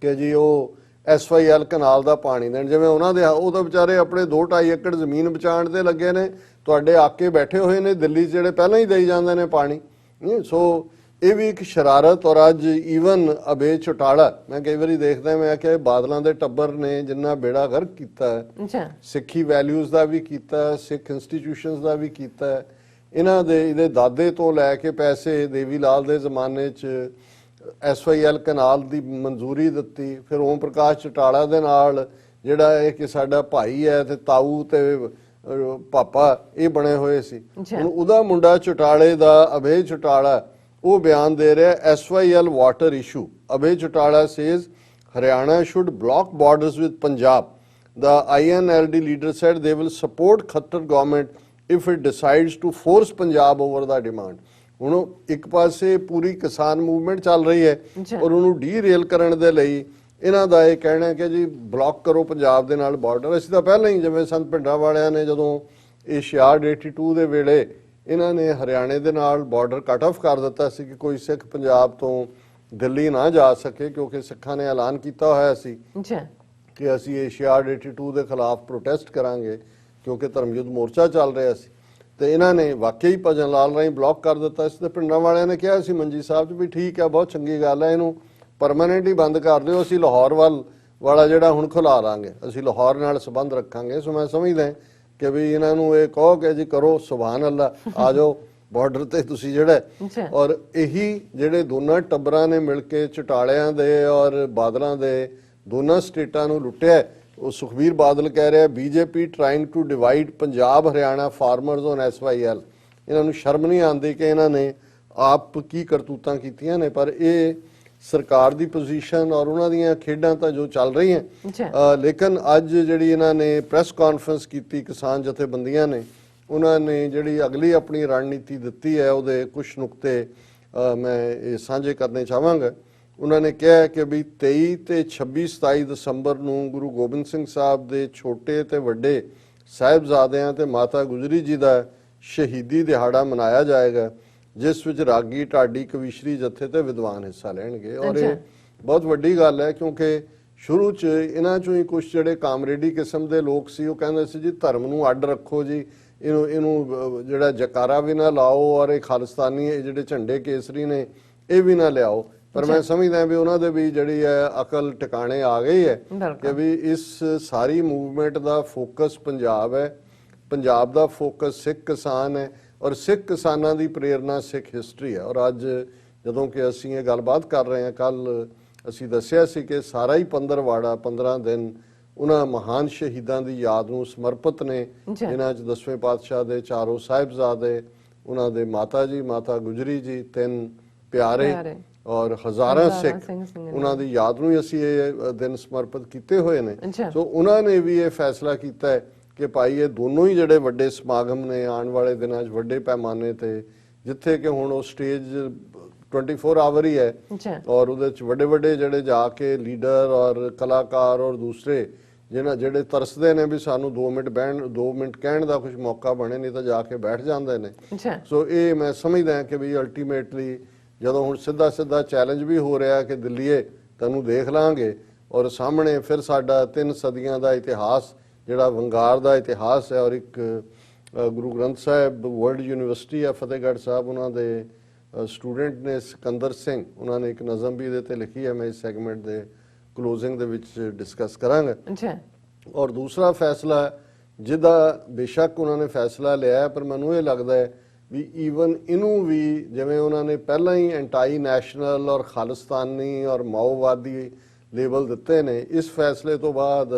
ਕਿ ਜੀ ਉਹ SYL ਕਨਾਲ ਦਾ ਪਾਣੀ ਦੇਣ, ਜਿਵੇਂ ਉਹਨਾਂ ਦੇ ਉਹ ਤਾਂ ਵਿਚਾਰੇ ਆਪਣੇ 2-2.5 ਏਕੜ ਜ਼ਮੀਨ ਬਚਾਉਣ ਤੇ ਲੱਗੇ ਨੇ, ਤੁਹਾਡੇ ਆਕੇ ਬੈਠੇ ਹੋਏ ਨੇ ਦਿੱਲੀ 'ਚ ਜਿਹੜੇ ਪਹਿਲਾਂ ਹੀ ਦੇਈ ਜਾਂਦੇ ਨੇ ਪਾਣੀ। ਸੋ ਇਹ ਵੀ ਇੱਕ ਸ਼ਰਾਰਤ। ਔਰ ਅੱਜ ਈਵਨ ਅਬੇ ਚੌਟਾਲਾ, ਮੈਂ ਕਈ ਵਾਰੀ ਦੇਖਦਾ, ਮੈਂ ਕਿਹਾ ਬਾਦਲਾਂ ਦੇ ਟੱਬਰ ਨੇ ਜਿੰਨਾ ਬੇੜਾ ਗਰਕ ਕੀਤਾ ਹੈ, ਸਿੱਖੀ ਵੈਲਿਊਜ਼ ਦਾ ਵੀ ਕੀਤਾ, ਸਿੱਖ ਇੰਸਟੀਟਿਊਸ਼ਨਸ ਦਾ ਵੀ ਕੀਤਾ, ਇਹਨਾਂ ਦੇ ਇਹਦੇ ਦਾਦੇ ਤੋਂ ਲੈ ਕੇ ਪੈਸੇ ਦੇਵੀ ਲਾਲ ਦੇ ਜ਼ਮਾਨੇ 'ਚ SYL ਕਨਾਲ ਦੀ ਮਨਜ਼ੂਰੀ ਦਿੱਤੀ, ਫਿਰ ਓਮ ਪ੍ਰਕਾਸ਼ ਚੌਟਾਲਾ ਦੇ ਨਾਲ ਜਿਹੜਾ ਇਹ ਕਿ ਸਾਡਾ ਭਾਈ ਹੈ ਤੇ ਤਾਊ ਤੇ ਪਾਪਾ ਇਹ ਬਣੇ ਹੋਏ ਸੀ। ਹੁਣ ਉਹਦਾ ਮੁੰਡਾ ਚੌਟਾਲੇ ਦਾ ਅਭੇ ਚੌਟਾਲਾ ਉਹ ਬਿਆਨ ਦੇ ਰਿਹਾ SYL water issue. Abhay Chautala says Haryana should block borders with Punjab. The INLD leader said they will support Khattar government if it decides to force Punjab over the demand. ਹੁਣ ਇੱਕ ਪਾਸੇ ਪੂਰੀ ਕਿਸਾਨ ਮੂਵਮੈਂਟ ਚੱਲ ਰਹੀ ਹੈ ਔਰ ਉਹਨੂੰ ਡੀਰੇਲ ਕਰਨ ਦੇ ਲਈ ਇਹਨਾਂ ਦਾ ਇਹ ਕਹਿਣਾ ਹੈ ਕਿ ਜੀ ਬਲੌਕ ਕਰੋ ਪੰਜਾਬ ਦੇ ਨਾਲ ਬਾਰਡਰ। ਅਸੀਂ ਤਾਂ ਪਹਿਲਾਂ ਹੀ ਜਿਵੇਂ ਸੰਤ ਭਿੰਡਰਾਂ ਵਾਲਿਆਂ ਨੇ ਜਦੋਂ ਇਹ 86-82 ਦੇ ਵੇਲੇ ਇਹਨਾਂ ਨੇ ਹਰਿਆਣੇ ਦੇ ਨਾਲ ਬਾਰਡਰ ਕੱਟ ਆਫ ਕਰ ਦਿੱਤਾ ਸੀ ਕਿ ਕੋਈ ਸਿੱਖ ਪੰਜਾਬ ਤੋਂ ਦਿੱਲੀ ਨਾ ਜਾ ਸਕੇ, ਕਿਉਂਕਿ ਸਿੱਖਾਂ ਨੇ ਐਲਾਨ ਕੀਤਾ ਹੋਇਆ ਸੀ ਕਿ ਅਸੀਂ ਇਹ 86-82 ਦੇ ਖਿਲਾਫ ਪ੍ਰੋਟੈਸਟ ਕਰਾਂਗੇ ਕਿਉਂਕਿ ਧਰਮਯੁੱਧ ਮੋਰਚਾ ਚੱਲ ਰਿਹਾ ਸੀ। ਤੇ ਇਹਨਾਂ ਨੇ ਵਾਕਈ ਭਜਨ ਲਾਲ ਰਾਹੀਂ ਬਲੌਕ ਕਰ ਦਿੱਤਾ ਸੀ। ਤੇ ਪਿੰਡਾਂ ਵਾਲਿਆਂ ਨੇ ਕਿਹਾ ਸੀ ਮੰਜੀ ਸਾਹਿਬ 'ਚ ਵੀ ਠੀਕ ਹੈ, ਬਹੁਤ ਚੰਗੀ ਗੱਲ ਹੈ, ਇਹਨੂੰ ਪਰਮਾਨੈਂਟ ਬੰਦ ਕਰ ਦਿਓ, ਅਸੀਂ ਲਾਹੌਰ ਵਾਲਾ ਜਿਹੜਾ ਹੁਣ ਖੁਲਾ ਦਾਂਗੇ, ਅਸੀਂ ਲਾਹੌਰ ਨਾਲ ਸੰਬੰਧ ਰੱਖਾਂਗੇ। ਸੋ ਮੈਂ ਸਮਝਦਾ ਕਿ ਵੀ ਇਹਨਾਂ ਨੂੰ ਇਹ ਕਹੋ ਕਿ ਜੀ ਕਰੋ ਸੁਭਾਨ ਅੱਲਾ, ਆ ਜਾਓ ਬਾਰਡਰ ਤੇ ਤੁਸੀਂ ਜਿਹੜਾ। ਔਰ ਇਹੀ ਜਿਹੜੇ ਦੋਨਾਂ ਟੱਬਰਾਂ ਨੇ ਮਿਲ ਕੇ ਚੌਟਾਲਿਆਂ ਦੇ ਔਰ ਬਾਦਲਾਂ ਦੇ ਦੋਨਾਂ ਸਟੇਟਾਂ ਨੂੰ ਲੁੱਟਿਆ। ਉਹ ਸੁਖਬੀਰ ਬਾਦਲ ਕਹਿ ਰਿਹਾ BJP trying to divide Punjab Haryana farmers on SYL। ਇਹਨਾਂ ਨੂੰ ਸ਼ਰਮ ਨਹੀਂ ਆਉਂਦੀ ਕਿ ਇਹਨਾਂ ਨੇ ਆਪ ਕੀ ਕਰਤੂਤਾਂ ਕੀਤੀਆਂ ਨੇ, ਪਰ ਇਹ ਸਰਕਾਰ ਦੀ ਪੋਜੀਸ਼ਨ ਔਰ ਉਹਨਾਂ ਦੀਆਂ ਖੇਡਾਂ ਤਾਂ ਜੋ ਚੱਲ ਰਹੀਆਂ। ਲੇਕਿਨ ਅੱਜ ਜਿਹੜੀ ਇਹਨਾਂ ਨੇ ਪ੍ਰੈਸ ਕਾਨਫਰੰਸ ਕੀਤੀ ਕਿਸਾਨ ਜਥੇਬੰਦੀਆਂ ਨੇ, उन्होंने जिहड़ी अगली अपनी रणनीति दिती है उहदे कुछ नुकते मैं ये साझे करने चाहांगा। उन्होंने कहा कि भी 23 ते 26 27 दसंबर नूं गुरु गोबिंद सिंह साहब दे छोटे ते वड्डे साहिबजादियां ते माता गुजरी जी दा शहीदी दिहाड़ा मनाया जाएगा, जिस विच रागी ढाडी कविशरी जत्थे ते विद्वान हिस्सा लैणगे। और ये बहुत वड्डी गल है क्योंकि शुरू च इन्हां चों ही कुछ जिहड़े कामरेडी किस्म दे लोग सी वो कहंदे सी जी धर्म नूं अड्ड रखो जी, इनू इनू जिहड़ा जकारा भी ना लाओ और ये खालिस्तानी जिहड़े झंडे केसरी ने ये भी ना लियाओ। पर मैं समझदा भी उन्होंने भी जिहड़ी है अकल टिकाणे आ गई है कि भी इस सारी मूवमेंट का फोकस पंजाब है, पंजाब का फोकस सिख किसान है और सिख किसानां दी प्रेरणा सिख हिस्टरी है। और अज जदों कि असीं ये गलबात कर रहे हैं, कल असीं दस्सिया सी कि सारा ही पंदरवाड़ा 15 दिन उन्हां महान शहीदां दी याद नूं समर्पित ने, जिन्हां च 10वें पातशाह दे चारों साहिबजादे, उन्हां दे माता जी माता गुजरी जी 3 प्यारे और हज़ारां सिख उन्हां दी याद नूं असीं ये दिन समर्पित कीते होए ने। सो उन्होंने भी ये फैसला कीता है कि भाई ये दोनों ही जिहड़े वड्डे समागम ने आने वाले दिनां 'च वड्डे पैमाने ते, जिथे कि हुण वो स्टेज 24 आवर ही है और उहदे च वड्डे वड्डे जिहड़े जाके लीडर और कलाकार और दूसरे जिन्हां जिहड़े तरसदे ने भी सानू 2 मिनट कहण दा कुछ मौका बने, नहीं तो जाके बैठ जांदे ने। सो ये मैं समझदा कि भी अल्टीमेटली जदों हुण सीधा सीधा चैलेंज भी हो रहा है कि दिल्लीए तैनू देख लांगे और सामने फिर साडा 3 सदियां दा इतिहास जिहड़ा वंगार दा इतिहास है। और एक गुरु ग्रंथ साहिब वर्ल्ड यूनिवर्सिटी है फतेहगढ़ साहब, उन्होंने स्टूडेंट ने सिकंदर सिंह, उन्होंने एक नज़म भी ये लिखी है, मैं इस सैगमेंट के क्लोजिंग दे विच डिस्कस करांगा। और दूसरा फैसला जिहदा बेशक उन्होंने फैसला लिया है, पर मैनूं ये लगता है भी ईवन इनू भी जिवें उन्होंने पहला ही एंटाई नैशनल और खालिस्तानी और माओवादी लेबल दिते ने, इस फैसले तो बाद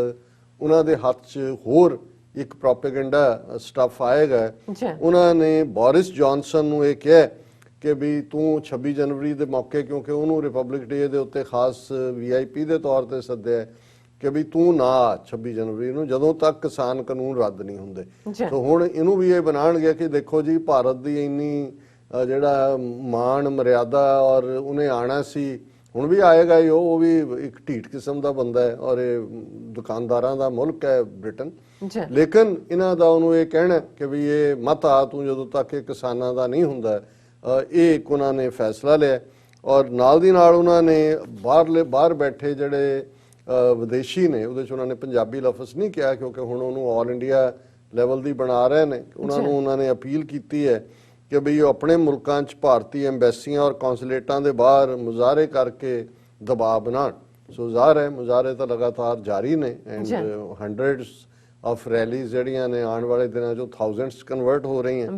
उन्होंने हथ च होर एक प्रोपेगेंडा स्टफ आएगा। उन्होंने बोरिस जॉनसन नूं ये कहा कि भी तू 26 जनवरी के मौके, क्योंकि उन्होंने रिपब्लिक डे के उत्ते खास VIP के तौर पर सद्या कि भी तू ना 26 जनवरी नूं जदों तक किसान कानून रद्द नहीं होंदे। तो हुण इनू भी ये बनाणगे कि देखो जी भारत की इन्नी जिहड़ा मान मर्यादा और उन्हें आना सी, हुण भी आएगा ही, वो भी एक ढीठ किस्म का बंदा है और ये दुकानदारां दा मुल्क है ब्रिटेन। लेकिन इन्हां दा उन्होंने ये कहना कि भी ये मत आ तू जदों तक ये किसानां दा नहीं हुंदा, ये एक उन्होंने फैसला लिया। और नाल दी नाल उन्होंने बाहर बैठे जिहड़े विदेशी ने उहदे च उन्होंने पंजाबी लफ्ज़ नहीं किया क्योंकि हुण उहनूं ऑल इंडिया लैवल दी बना रहे ने। उन्होंने अपील की है कि बई अपने मुल्कां च भारती एम्बैसियां और कौंसलेटां दे बाहर मुजाहरे करके दबाव बनाण। सो ज़ाहिर है मुजाहरे तो लगातार जारी ने एंड हंड्रेड्स ऑफ रैलीज जड़ियां ने आने वाले दिनों जो थाउजेंड्स कन्वर्ट हो रही हैं।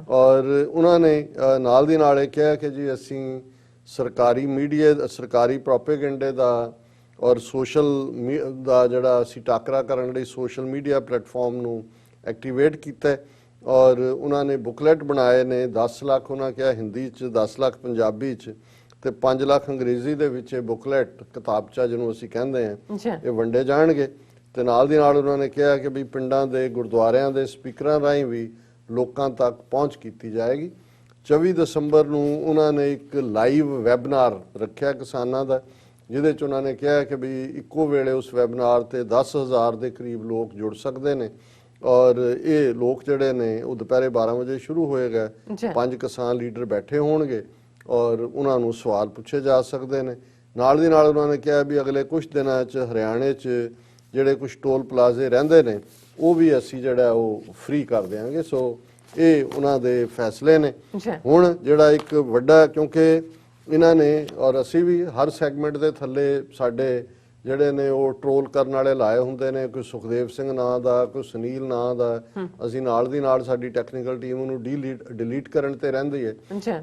और उन्होंने नाल दी नाल कहा कि जी असी सरकारी मीडिया सरकारी प्रोपेगेंडे दा और सोशल दा जड़ा असी टाकरा करन लई सोशल मीडिया प्लेटफॉर्म नू एक्टिवेट किया और उन्होंने बुकलेट बनाए ने 10 लाख उन्होंने कहा हिंदी च 10 लाख पंजाबी च ते 5 लाख अंग्रेजी दे विच बुकलेट किताबचा जिन्हों असी कहते हैं ये वंडे जाणगे। ते नाल दी नाल उन्होंने कहा कि भी पिंडां दे गुरुद्वारियां दे स्पीकरां राहीं भी लोकां तक पहुँच की जाएगी। 24 दसंबर नूं उन्होंने एक लाइव वैबनार रखा किसानां दा जिहदे च उन्होंने कहा कि भी इक्को वेले उस वैबनार ते 10,000 के करीब लोग जुड़ सकते हैं और ये लोग जिहड़े ने वो दोपहरे 12 बजे शुरू होएगा। 5 किसान लीडर बैठे होणगे और उन्होंने सवाल पूछे जा सकते हैं। नाल दी नाल उन्होंने कहा भी अगले कुछ दिनों च हरियाणे च जिहड़े कुछ टोल प्लाजे रहिंदे ने वो भी असी जिहड़ा वो फ्री कर देंगे। सो ये उन्हां दे फैसले ने। हुण जिहड़ा एक वड्डा क्योंकि इन्हां ने और असी भी हर सैगमेंट के थल्ले साडे जिहड़े ने वो ट्रोल करन वाले लाए हुंदे ने, कोई सुखदेव सिंह नां दा कोई सुनील नां दा, असी नाल दी नाल साडी टैक्नीकल टीम उहनूं डिलीट करन ते रहिंदी है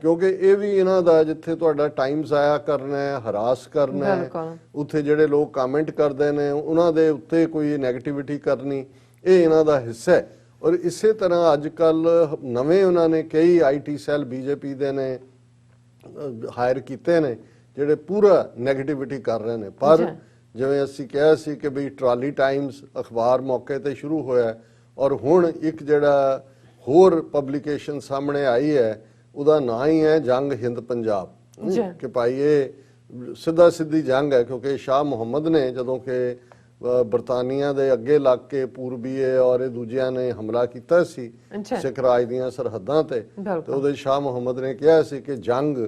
क्योंकि ये भी इन्हां दा जिथे तुहाडा टाइम ज़ाया करना है हरास करना है उत्थे जिहड़े लोग कमेंट करदे ने उन्हां दे उत्ते कोई नैगेटिविटी करनी ये इन्हां दा हिस्सा है। और इसे तरह अजकल नवें उन्होंने कई IT सैल BJP दे ने हायर किए ने जिहड़े पूरा नैगेटिविटी कर रहे हैं। पर जिवें असी कहा सी कि बई ट्राली टाइम्स अखबार मौके ते शुरू होया और हुण एक जिहड़ा ਹੋਰ ਪਬਲੀਕੇਸ਼ਨ ਸਾਹਮਣੇ ਆਈ ਹੈ, ਉਹਦਾ ਨਾਂ ਹੀ ਹੈ ਜੰਗ ਹਿੰਦ ਪੰਜਾਬ, ਕਿ ਭਾਈ ਇਹ ਸਿੱਧਾ ਸਿੱਧੀ ਜੰਗ ਹੈ, ਕਿਉਂਕਿ ਸ਼ਾਹ ਮੁਹੰਮਦ ਨੇ ਜਦੋਂ ਕਿ ਬਰਤਾਨੀਆ ਦੇ ਅੱਗੇ ਲੱਗ ਕੇ ਪੂਰਬੀਏ ਔਰ ਇਹ ਦੂਜਿਆਂ ਨੇ ਹਮਲਾ ਕੀਤਾ ਸੀ ਸਿੱਖ ਰਾਜ ਦੀਆਂ ਸਰਹੱਦਾਂ ਤੇ ਉਹਦੇ ਸ਼ਾਹ ਮੁਹੰਮਦ ਨੇ ਕਿਹਾ ਸੀ ਕਿ ਜੰਗ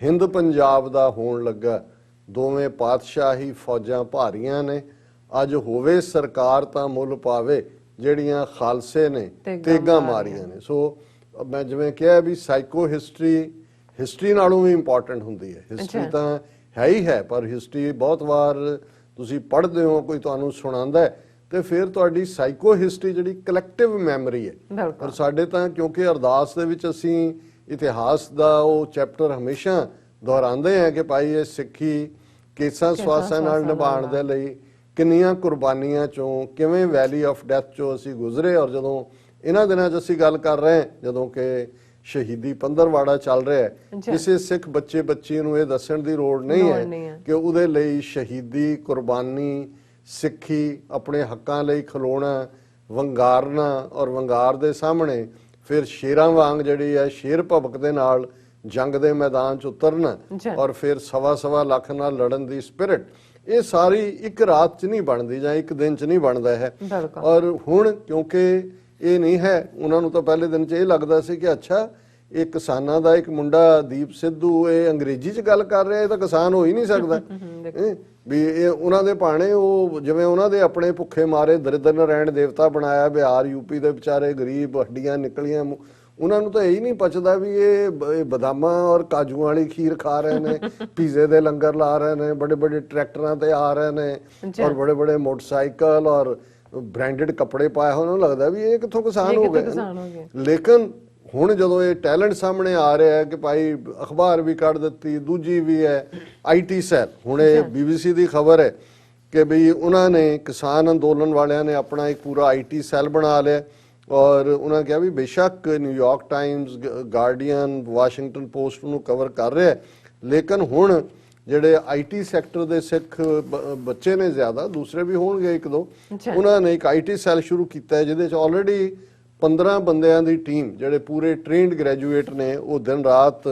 ਹਿੰਦ ਪੰਜਾਬ ਦਾ ਹੋਣ ਲੱਗਾ, ਦੋਵੇਂ ਪਾਤਸ਼ਾਹੀ ਫੌਜਾਂ ਭਾਰੀਆਂ ਨੇ, ਅੱਜ ਹੋਵੇ ਸਰਕਾਰ ਤਾਂ ਮੁੱਲ ਪਾਵੇ, ਜਿਹੜੀਆਂ ਖਾਲਸੇ ਨੇ ਤੇਗਾਂ ਮਾਰੀਆਂ ਨੇ। ਸੋ ਮੈਂ ਜਿਵੇਂ ਕਿਹਾ ਵੀ ਸਾਈਕੋ ਹਿਸਟਰੀ ਨਾਲੋਂ ਵੀ ਇੰਪੋਰਟੈਂਟ ਹੁੰਦੀ ਹੈ। ਹਿਸਟਰੀ ਤਾਂ ਹੈ ਹੀ ਹੈ, ਪਰ ਹਿਸਟਰੀ ਬਹੁਤ ਵਾਰ ਤੁਸੀਂ ਪੜ੍ਹਦੇ ਹੋ, ਕੋਈ ਤੁਹਾਨੂੰ ਸੁਣਾਉਂਦਾ ਹੈ, ਤੇ ਫਿਰ ਤੁਹਾਡੀ ਸਾਈਕੋ ਹਿਸਟਰੀ ਜਿਹੜੀ ਕਲੈਕਟਿਵ ਮੈਮਰੀ ਹੈ। ਪਰ ਸਾਡੇ ਤਾਂ ਕਿਉਂਕਿ ਅਰਦਾਸ ਦੇ ਵਿੱਚ ਅਸੀਂ ਇਤਿਹਾਸ ਦਾ ਉਹ ਚੈਪਟਰ ਹਮੇਸ਼ਾ ਦੁਹਰਾਉਂਦੇ ਹਾਂ ਕਿ ਭਾਈ ਇਹ ਸਿੱਖੀ ਕੇਸਾਂ ਸਵਾਸਾਂ ਨਾਲ ਨਿਭਾਉਣ ਦੇ ਲਈ ਕਿੰਨੀਆਂ ਕੁਰਬਾਨੀਆਂ ਚੋਂ, ਕਿਵੇਂ ਵੈਲੀ ਆਫ ਡੈਥ ਚੋਂ ਅਸੀਂ ਗੁਜ਼ਰੇ। ਔਰ ਜਦੋਂ ਇਹਨਾਂ ਦਿਨਾਂ 'ਚ ਅਸੀਂ ਗੱਲ ਕਰ ਰਹੇ ਹਾਂ, ਜਦੋਂ ਕਿ ਸ਼ਹੀਦੀ ਪੰਦਰਵਾੜਾ ਚੱਲ ਰਿਹਾ ਹੈ, ਕਿਸੇ ਸਿੱਖ ਬੱਚੀ ਨੂੰ ਇਹ ਦੱਸਣ ਦੀ ਲੋੜ ਨਹੀਂ ਹੈ ਕਿ ਉਹਦੇ ਲਈ ਸ਼ਹੀਦੀ, ਕੁਰਬਾਨੀ, ਸਿੱਖੀ, ਆਪਣੇ ਹੱਕਾਂ ਲਈ ਖਲੋਣਾ, ਵੰਗਾਰਨਾ, ਔਰ ਵੰਗਾਰ ਦੇ ਸਾਹਮਣੇ ਫਿਰ ਸ਼ੇਰਾਂ ਵਾਂਗ ਜਿਹੜੀ ਹੈ ਸ਼ੇਰ ਭਬਕ ਦੇ ਨਾਲ ਜੰਗ ਦੇ ਮੈਦਾਨ 'ਚ ਉਤਰਨਾ, ਔਰ ਫਿਰ ਸਵਾ ਲੱਖ ਨਾਲ ਲੜਨ ਦੀ ਸਪਿਰਿਟ, ਇਹ ਸਾਰੀ ਇੱਕ ਰਾਤ 'ਚ ਨਹੀਂ ਬਣਦੀ ਜਾਂ ਇੱਕ ਦਿਨ 'ਚ ਨਹੀਂ ਬਣਦਾ ਹੈ। ਔਰ ਹੁਣ ਕਿਉਂਕਿ ਇਹ ਨਹੀਂ ਹੈ, ਉਹਨਾਂ ਨੂੰ ਤਾਂ ਪਹਿਲੇ ਦਿਨ 'ਚ ਇਹ ਲੱਗਦਾ ਸੀ ਕਿ ਅੱਛਾ ਇਹ ਕਿਸਾਨਾਂ ਦਾ ਇੱਕ ਮੁੰਡਾ ਦੀਪ ਸਿੱਧੂ ਇਹ ਅੰਗਰੇਜ਼ੀ 'ਚ ਗੱਲ ਕਰ ਰਿਹਾ, ਇਹ ਤਾਂ ਕਿਸਾਨ ਹੋ ਹੀ ਨਹੀਂ ਸਕਦਾ ਵੀ ਇਹ ਉਹਨਾਂ ਦੇ ਭਾਣੇ ਉਹ ਜਿਵੇਂ ਉਹਨਾਂ ਦੇ ਆਪਣੇ ਭੁੱਖੇ ਮਾਰੇ ਦਰਿਦਰ ਨਾਰਾਇਣ ਦੇਵਤਾ ਬਣਾਇਆ, ਬਿਹਾਰ ਯੂਪੀ ਦੇ ਵਿਚਾਰੇ ਗਰੀਬ ਹੱਡੀਆਂ ਨਿਕਲੀਆਂ, ਉਹਨਾਂ ਨੂੰ ਤਾਂ ਇਹ ਹੀ ਨਹੀਂ ਪਚਦਾ ਵੀ ਇਹ ਬਦਾਮਾਂ ਔਰ ਕਾਜੂਆਂ ਵਾਲੀ ਖੀਰ ਖਾ ਰਹੇ ਨੇ, ਪੀਜ਼ੇ ਦੇ ਲੰਗਰ ਲਾ ਰਹੇ ਨੇ, ਬੜੇ ਬੜੇ ਟਰੈਕਟਰਾਂ ਤੇ ਆ ਰਹੇ ਨੇ, ਔਰ ਬੜੇ ਬੜੇ ਮੋਟਰਸਾਈਕਲ ਔਰ ਬ੍ਰਾਂਡਡ ਕੱਪੜੇ ਪਾਏ ਹੋਏ, ਉਹਨਾਂ ਨੂੰ ਲੱਗਦਾ ਵੀ ਇਹ ਕਿੱਥੋਂ ਕਿਸਾਨ ਹੋ ਗਏ। ਲੇਕਿਨ ਹੁਣ ਜਦੋਂ ਇਹ ਟੈਲੈਂਟ ਸਾਹਮਣੇ ਆ ਰਿਹਾ ਹੈ ਕਿ ਭਾਈ ਅਖਬਾਰ ਵੀ ਕੱਢ ਦਿੱਤੀ, ਦੂਜੀ ਵੀ ਹੈ IT ਸੈੱਲ, ਹੁਣ ਇਹ BBC ਦੀ ਖਬਰ ਹੈ ਕਿ ਬਈ ਉਹਨਾਂ ਨੇ ਕਿਸਾਨ ਅੰਦੋਲਨ ਵਾਲਿਆਂ ਨੇ ਆਪਣਾ ਇੱਕ ਪੂਰਾ IT ਸੈੱਲ ਬਣਾ ਲਿਆ, ਔਰ ਉਹਨਾਂ ਕਿਹਾ ਵੀ ਬੇਸ਼ੱਕ New York Times, guardian, Washington post ਨੂੰ ਕਵਰ ਕਰ ਰਿਹਾ, ਲੇਕਿਨ ਹੁਣ ਜਿਹੜੇ IT ਸੈਕਟਰ ਦੇ ਸਿੱਖ ਬੱਚੇ ਨੇ, ਜ਼ਿਆਦਾ ਦੂਸਰੇ ਵੀ ਹੋਣਗੇ ਇੱਕ ਦੋ, ਉਹਨਾਂ ਨੇ ਇੱਕ IT ਸੈੱਲ ਸ਼ੁਰੂ ਕੀਤਾ ਜਿਹਦੇ 'ਚ ਆਲਰੇਡੀ 15 ਬੰਦਿਆਂ ਦੀ ਟੀਮ ਜਿਹੜੇ ਪੂਰੇ ਟ੍ਰੇਨਡ ਗ੍ਰੈਜੂਏਟ ਨੇ, ਉਹ ਦਿਨ ਰਾਤ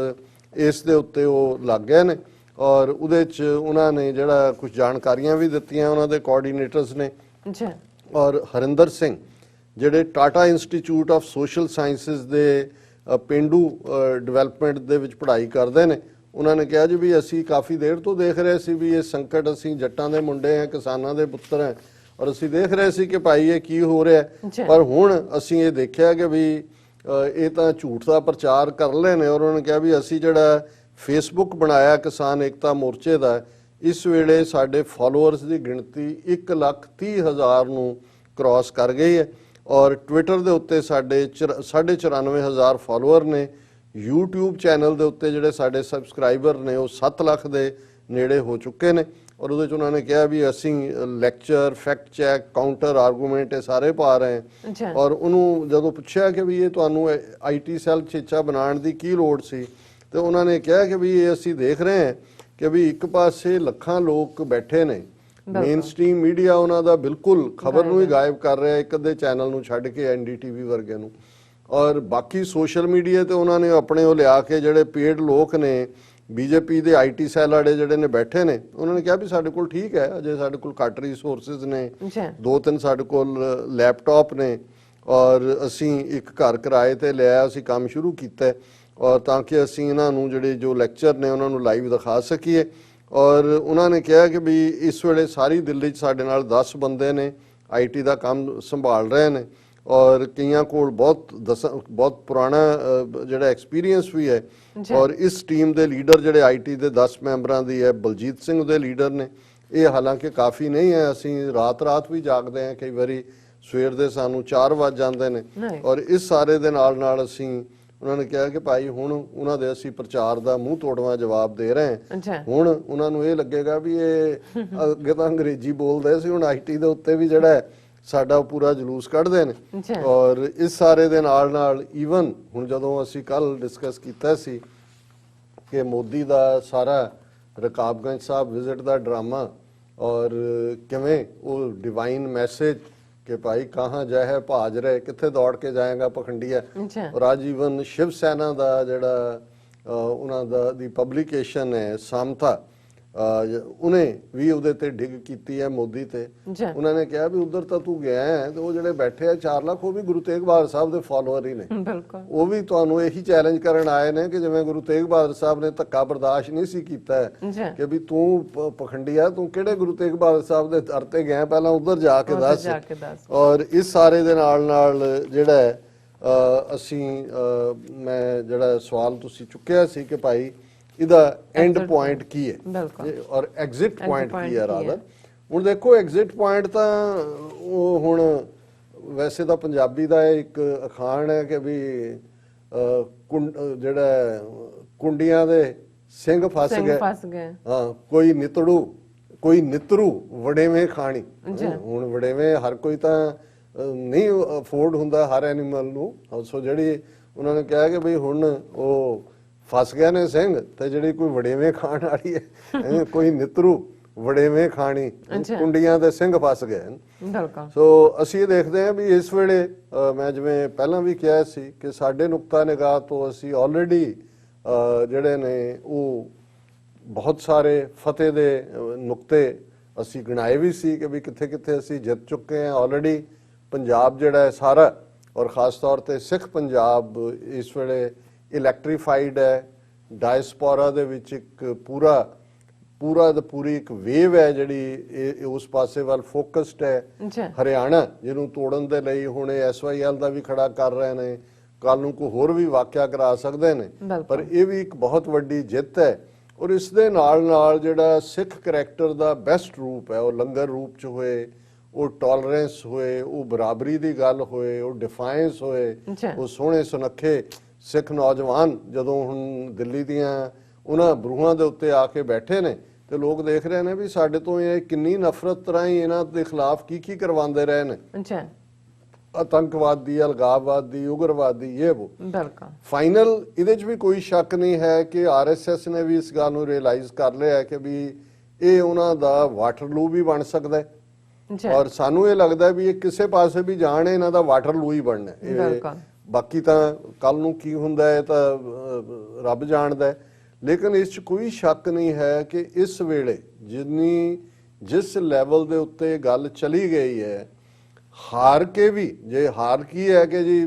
ਇਸ ਦੇ ਉੱਤੇ ਉਹ ਲੱਗ ਗਏ ਨੇ, ਔਰ ਉਹਦੇ 'ਚ ਉਹਨਾਂ ਨੇ ਜਿਹੜਾ ਕੁਝ ਜਾਣਕਾਰੀਆਂ ਵੀ ਦਿੱਤੀਆਂ ਉਹਨਾਂ ਦੇ ਕੋਆਰਡੀਨੇਟਰਸ ਨੇ। ਔਰ ਹਰਿੰਦਰ ਸਿੰਘ ਜਿਹੜੇ Tata institute of social sciences ਦੇ ਪੇਂਡੂ ਡਿਵੈਲਪਮੈਂਟ ਦੇ ਵਿੱਚ ਪੜ੍ਹਾਈ ਕਰਦੇ ਨੇ, ਉਹਨਾਂ ਨੇ ਕਿਹਾ ਜੀ ਵੀ ਅਸੀਂ ਕਾਫੀ ਦੇਰ ਤੋਂ ਦੇਖ ਰਹੇ ਸੀ ਵੀ ਇਹ ਸੰਕਟ, ਅਸੀਂ ਜੱਟਾਂ ਦੇ ਮੁੰਡੇ ਆ, ਕਿਸਾਨਾਂ ਦੇ ਪੁੱਤਰ ਆ, ਔਰ ਅਸੀਂ ਦੇਖ ਰਹੇ ਸੀ ਕਿ ਭਾਈ ਇਹ ਕੀ ਹੋ ਰਿਹਾ, ਪਰ ਹੁਣ ਅਸੀਂ ਇਹ ਦੇਖਿਆ ਕਿ ਵੀ ਇਹ ਤਾਂ ਝੂਠ ਦਾ ਪ੍ਰਚਾਰ ਕਰ ਲਏ ਨੇ। ਔਰ ਉਹਨਾਂ ਨੇ ਕਿਹਾ ਵੀ ਅਸੀਂ ਜਿਹੜਾ ਫੇਸਬੁੱਕ ਬਣਾਇਆ ਕਿਸਾਨ ਏਕਤਾ ਮੋਰਚੇ ਦਾ, ਇਸ ਵੇਲੇ ਸਾਡੇ ਫਾਲੋਅਰਸ ਦੀ ਗਿਣਤੀ 1,30,000 ਨੂੰ ਕ੍ਰਾਸ ਕਰ ਗਈ ਹੈ, ਔਰ ਟਵਿੱਟਰ ਦੇ ਉੱਤੇ ਸਾਡੇ 94,000 ਫਾਲੋਅਰ ਨੇ, YouTube ਚੈਨਲ ਦੇ ਉੱਤੇ ਜਿਹੜੇ ਸਾਡੇ ਸਬਸਕ੍ਰਾਈਬਰ ਨੇ ਉਹ 7 ਲੱਖ ਦੇ ਨੇੜੇ ਹੋ ਚੁੱਕੇ ਨੇ। ਔਰ ਉਹਦੇ 'ਚ ਉਹਨਾਂ ਨੇ ਕਿਹਾ ਵੀ ਅਸੀਂ lecture, fact check, counter argument ਇਹ ਸਾਰੇ ਪਾ ਰਹੇ ਹਾਂ। ਔਰ ਉਹਨੂੰ ਜਦੋਂ ਪੁੱਛਿਆ ਕਿ ਵੀ ਇਹ ਤੁਹਾਨੂੰ IT ਸੈੱਲ ਚੇਚਾ ਬਣਾਉਣ ਦੀ ਕੀ ਲੋੜ ਸੀ, ਤੇ ਉਹਨਾਂ ਨੇ ਕਿਹਾ ਕਿ ਵੀ ਇਹ ਅਸੀਂ ਦੇਖ ਰਹੇ ਹਾਂ ਕਿ ਵੀ ਇੱਕ ਪਾਸੇ ਲੱਖਾਂ ਲੋਕ ਬੈਠੇ ਨੇ, ਮੇਨ ਸਟ੍ਰੀਮ ਮੀਡੀਆ ਉਹਨਾਂ ਦਾ ਬਿਲਕੁਲ ਖਬਰ ਨੂੰ ਹੀ ਗਾਇਬ ਕਰ ਰਿਹਾ, ਇੱਕ ਅੱਧੇ ਚੈਨਲ ਨੂੰ ਛੱਡ ਕੇ NDTV ਵਰਗੇ ਨੂੰ, ਔਰ ਬਾਕੀ ਸੋਸ਼ਲ ਮੀਡੀਆ ਤੇ ਉਹਨਾਂ ਨੇ ਆਪਣੇ ਉਹ ਲਿਆ ਕੇ ਜਿਹੜੇ ਪੇਡ ਲੋਕ ਨੇ, BJP ਦੇ IT ਸੈੱਲ ਵਾਲੇ ਜਿਹੜੇ ਨੇ ਬੈਠੇ ਨੇ, ਉਹਨਾਂ ਨੇ ਕਿਹਾ ਵੀ ਸਾਡੇ ਕੋਲ ਠੀਕ ਹੈ, ਅਜੇ ਸਾਡੇ ਕੋਲ ਘੱਟ ਰਿਸੋਰਸਿਸ ਨੇ, 2-3 ਸਾਡੇ ਕੋਲ ਲੈਪਟਾਪ ਨੇ, ਔਰ ਅਸੀਂ ਇੱਕ ਘਰ ਕਿਰਾਏ ਤੇ ਲਿਆ, ਅਸੀਂ ਕੰਮ ਸ਼ੁਰੂ ਕੀਤਾ, ਔਰ ਤਾਂ ਕਿ ਅਸੀਂ ਇਹਨਾਂ ਨੂੰ ਜਿਹੜੇ ਜੋ ਲੈਕਚਰ ਨੇ ਉਹਨਾਂ ਨੂੰ ਲਾਈਵ ਦਿਖਾ ਸਕੀਏ। ਔਰ ਉਹਨਾਂ ਨੇ ਕਿਹਾ ਕਿ ਵੀ ਇਸ ਵੇਲੇ ਸਾਰੀ ਦਿੱਲੀ 'ਚ ਸਾਡੇ ਨਾਲ 10 ਬੰਦੇ ਨੇ IT ਦਾ ਕੰਮ ਸੰਭਾਲ ਰਹੇ ਨੇ, ਔਰ ਕਈਆਂ ਕੋਲ ਬਹੁਤ ਪੁਰਾਣਾ ਜਿਹੜਾ ਐਕਸਪੀਰੀਅੰਸ ਵੀ ਹੈ। ਔਰ ਇਸ ਟੀਮ ਦੇ ਲੀਡਰ ਜਿਹੜੇ IT ਦੇ 10 ਮੈਂਬਰਾਂ ਦੀ ਹੈ, ਬਲਜੀਤ ਸਿੰਘ ਦੇ ਲੀਡਰ ਨੇ। ਇਹ ਹਾਲਾਂਕਿ ਕਾਫੀ ਨਹੀਂ ਹੈ, ਅਸੀਂ ਰਾਤ ਵੀ ਜਾਗਦੇ ਹਾਂ, ਕਈ ਵਾਰੀ ਸਵੇਰ ਦੇ ਸਾਨੂੰ 4 ਵੱਜ ਜਾਂਦੇ ਨੇ, ਔਰ ਇਸ ਸਾਰੇ ਦੇ ਨਾਲ ਅਸੀਂ ਉਹਨਾਂ ਨੇ ਕਿਹਾ ਕਿ ਭਾਈ ਹੁਣ ਉਹਨਾਂ ਦੇ ਅਸੀਂ ਪ੍ਰਚਾਰ ਦਾ ਮੂੰਹ ਤੋੜਵਾਂ ਜਵਾਬ ਦੇ ਰਹੇ ਹਾਂ। ਹੁਣ ਉਹਨਾਂ ਨੂੰ ਇਹ ਲੱਗੇਗਾ ਵੀ ਇਹ ਅੱਗੇ ਤਾਂ ਅੰਗਰੇਜ਼ੀ ਬੋਲਦੇ ਸੀ, ਹੁਣ IT ਦੇ ਉੱਤੇ ਵੀ ਜਿਹੜਾ ਸਾਡਾ ਪੂਰਾ ਜਲੂਸ ਕੱਢਦੇ ਨੇ। ਔਰ ਇਸ ਸਾਰੇ ਦੇ ਨਾਲ ਈਵਨ ਹੁਣ ਜਦੋਂ ਅਸੀਂ ਕੱਲ ਡਿਸਕਸ ਕੀਤਾ ਸੀ ਕਿ ਮੋਦੀ ਦਾ ਸਾਰਾ ਰਕਾਬਗੰਜ ਸਾਹਿਬ ਵਿਜ਼ਿਟ ਦਾ ਡਰਾਮਾ, ਔਰ ਕਿਵੇਂ ਉਹ ਡਿਵਾਈਨ ਮੈਸੇਜ कि भाई कहाँ जय है भाज रहे, कित्थे दौड़ के जाएगा पखंडिया। और आज ईवन शिव सेना का जिहड़ा उन्हां दी पब्लिकेशन है सामथा, उन्हें भी उहदे ते डिग कीती है मोदी ते। उन्होंने कहा भी उधर तो तू गया है तो वो जिहड़े बैठे हैं 4 लाख वो भी गुरु तेग बहादुर साहब दे फॉलोअर ही ने, वो भी तुहानू यही चैलेंज करन आए ने कि जिवें गुरु तेग बहादुर साहब ने धक्का बर्दाश्त नहीं सी कीता है कि भी तू पखंडिया, तू किहड़े गुरु तेग बहादुर साहब दे दर ते गया, पहला उधर जाके दस। और इस सारे दे नाल जिहड़ा ਅਸੀਂ मैं जिहड़ा सवाल तुसीं चुक्किया सी कि भाई ਇਹਦਾ ਐਂਡ ਪੁਆਇੰਟ ਕੀ ਹੈ ਔਰ ਐਗਜ਼ਿਟ ਪੁਆਇੰਟ ਕੀ ਹੈ ਰਾਦਰ। ਹੁਣ ਦੇਖੋ ਐਗਜ਼ਿਟ ਪੁਆਇੰਟ ਤਾਂ ਉਹ ਹੁਣ ਵੈਸੇ ਤਾਂ ਪੰਜਾਬੀ ਦਾ ਇੱਕ ਅਖਾਣ ਹੈ ਕਿ ਵੀ ਜਿਹੜਾ ਕੁੰਡੀਆਂ ਦੇ ਸਿੰਘ ਫਸ ਗਏ, ਹਾਂ ਕੋਈ ਨਿਤਰੂ ਵੜੇਵੇਂ ਖਾਣੀ। ਹੁਣ ਵੜੇਵੇਂ ਹਰ ਕੋਈ ਤਾਂ ਨਹੀਂ ਅਫੋਰਡ ਹੁੰਦਾ ਹਰ ਐਨੀਮਲ ਨੂੰ। ਸੋ ਜਿਹੜੀ ਉਹਨਾਂ ਨੇ ਕਿਹਾ ਕਿ ਬਈ ਹੁਣ ਉਹ फस गए ने सिंह ते जिहड़ी कोई वड़ेवें खाण वाली है, कोई नितरू वड़ेवें खाणी, कुंडियां दे सिंह फस गए। सो असीं देखते हैं भी इस वेले मैं जिवें पहलां भी कहा सी कि साडे नुक्ता निगाह तो असीं ऑलरेडी जिहड़े ने वो बहुत सारे फतेह दे नुक्ते असीं गिणाए भी सी कि भी कित्थे कित्थे असीं जित चुके हैं ऑलरेडी। पंजाब जिहड़ा है सारा और खास तौर ते सिख पंजाब इस वेले इलैक्ट्रीफाइड है। डायस्पोरा दे विच एक पूरी एक वेव है जिहड़ी उस पासे वाल फोकस्ड है। हरियाणा जिहनूं तोड़न दे लई हुण SYL दा भी खड़ा कर रहे ने, कल नूं कोई होर भी वाकिया करा सकदे ने, पर यह भी एक बहुत वड्डी जित है। और इस दे नाल नाल जिहड़ा सिख करैक्टर दा बेस्ट रूप है वो लंगर रूप च होए, वो टॉलरेंस होए, वो बराबरी दी गल होए, वो डिफाइंस होए, वो सोहणे सुनखे सिख नौजवान जदों हुण दिल्ली दियां उन्हां बरूहां दे उत्ते आके बैठे ने ते लोग देख रहे ने भी साडे तो ये किन्नी नफरत राही इन्हां दे खिलाफ की करवांदे रहे ने, आतंकवादी, अलगाववादी, उग्रवादी, ये वो। फाइनल इहदे च भी कोई शक नहीं है कि RSS ने भी इस गल नूं रियलाइज कर लिया है कि भी ये उन्हां दा वाटरलू भी बन सकदा है। और सानू ये लगदा है भी ये किसे पासे भी जाण इन्हां दा वाटरलू ही बनना है। बाकी तो कल नूं की हुंदा है तो रब जाणदा है, लेकिन इस कोई शक नहीं है कि इस वेले जिस लैवल दे उत्ते गल चली गई है, हार के भी जे हार की है कि जी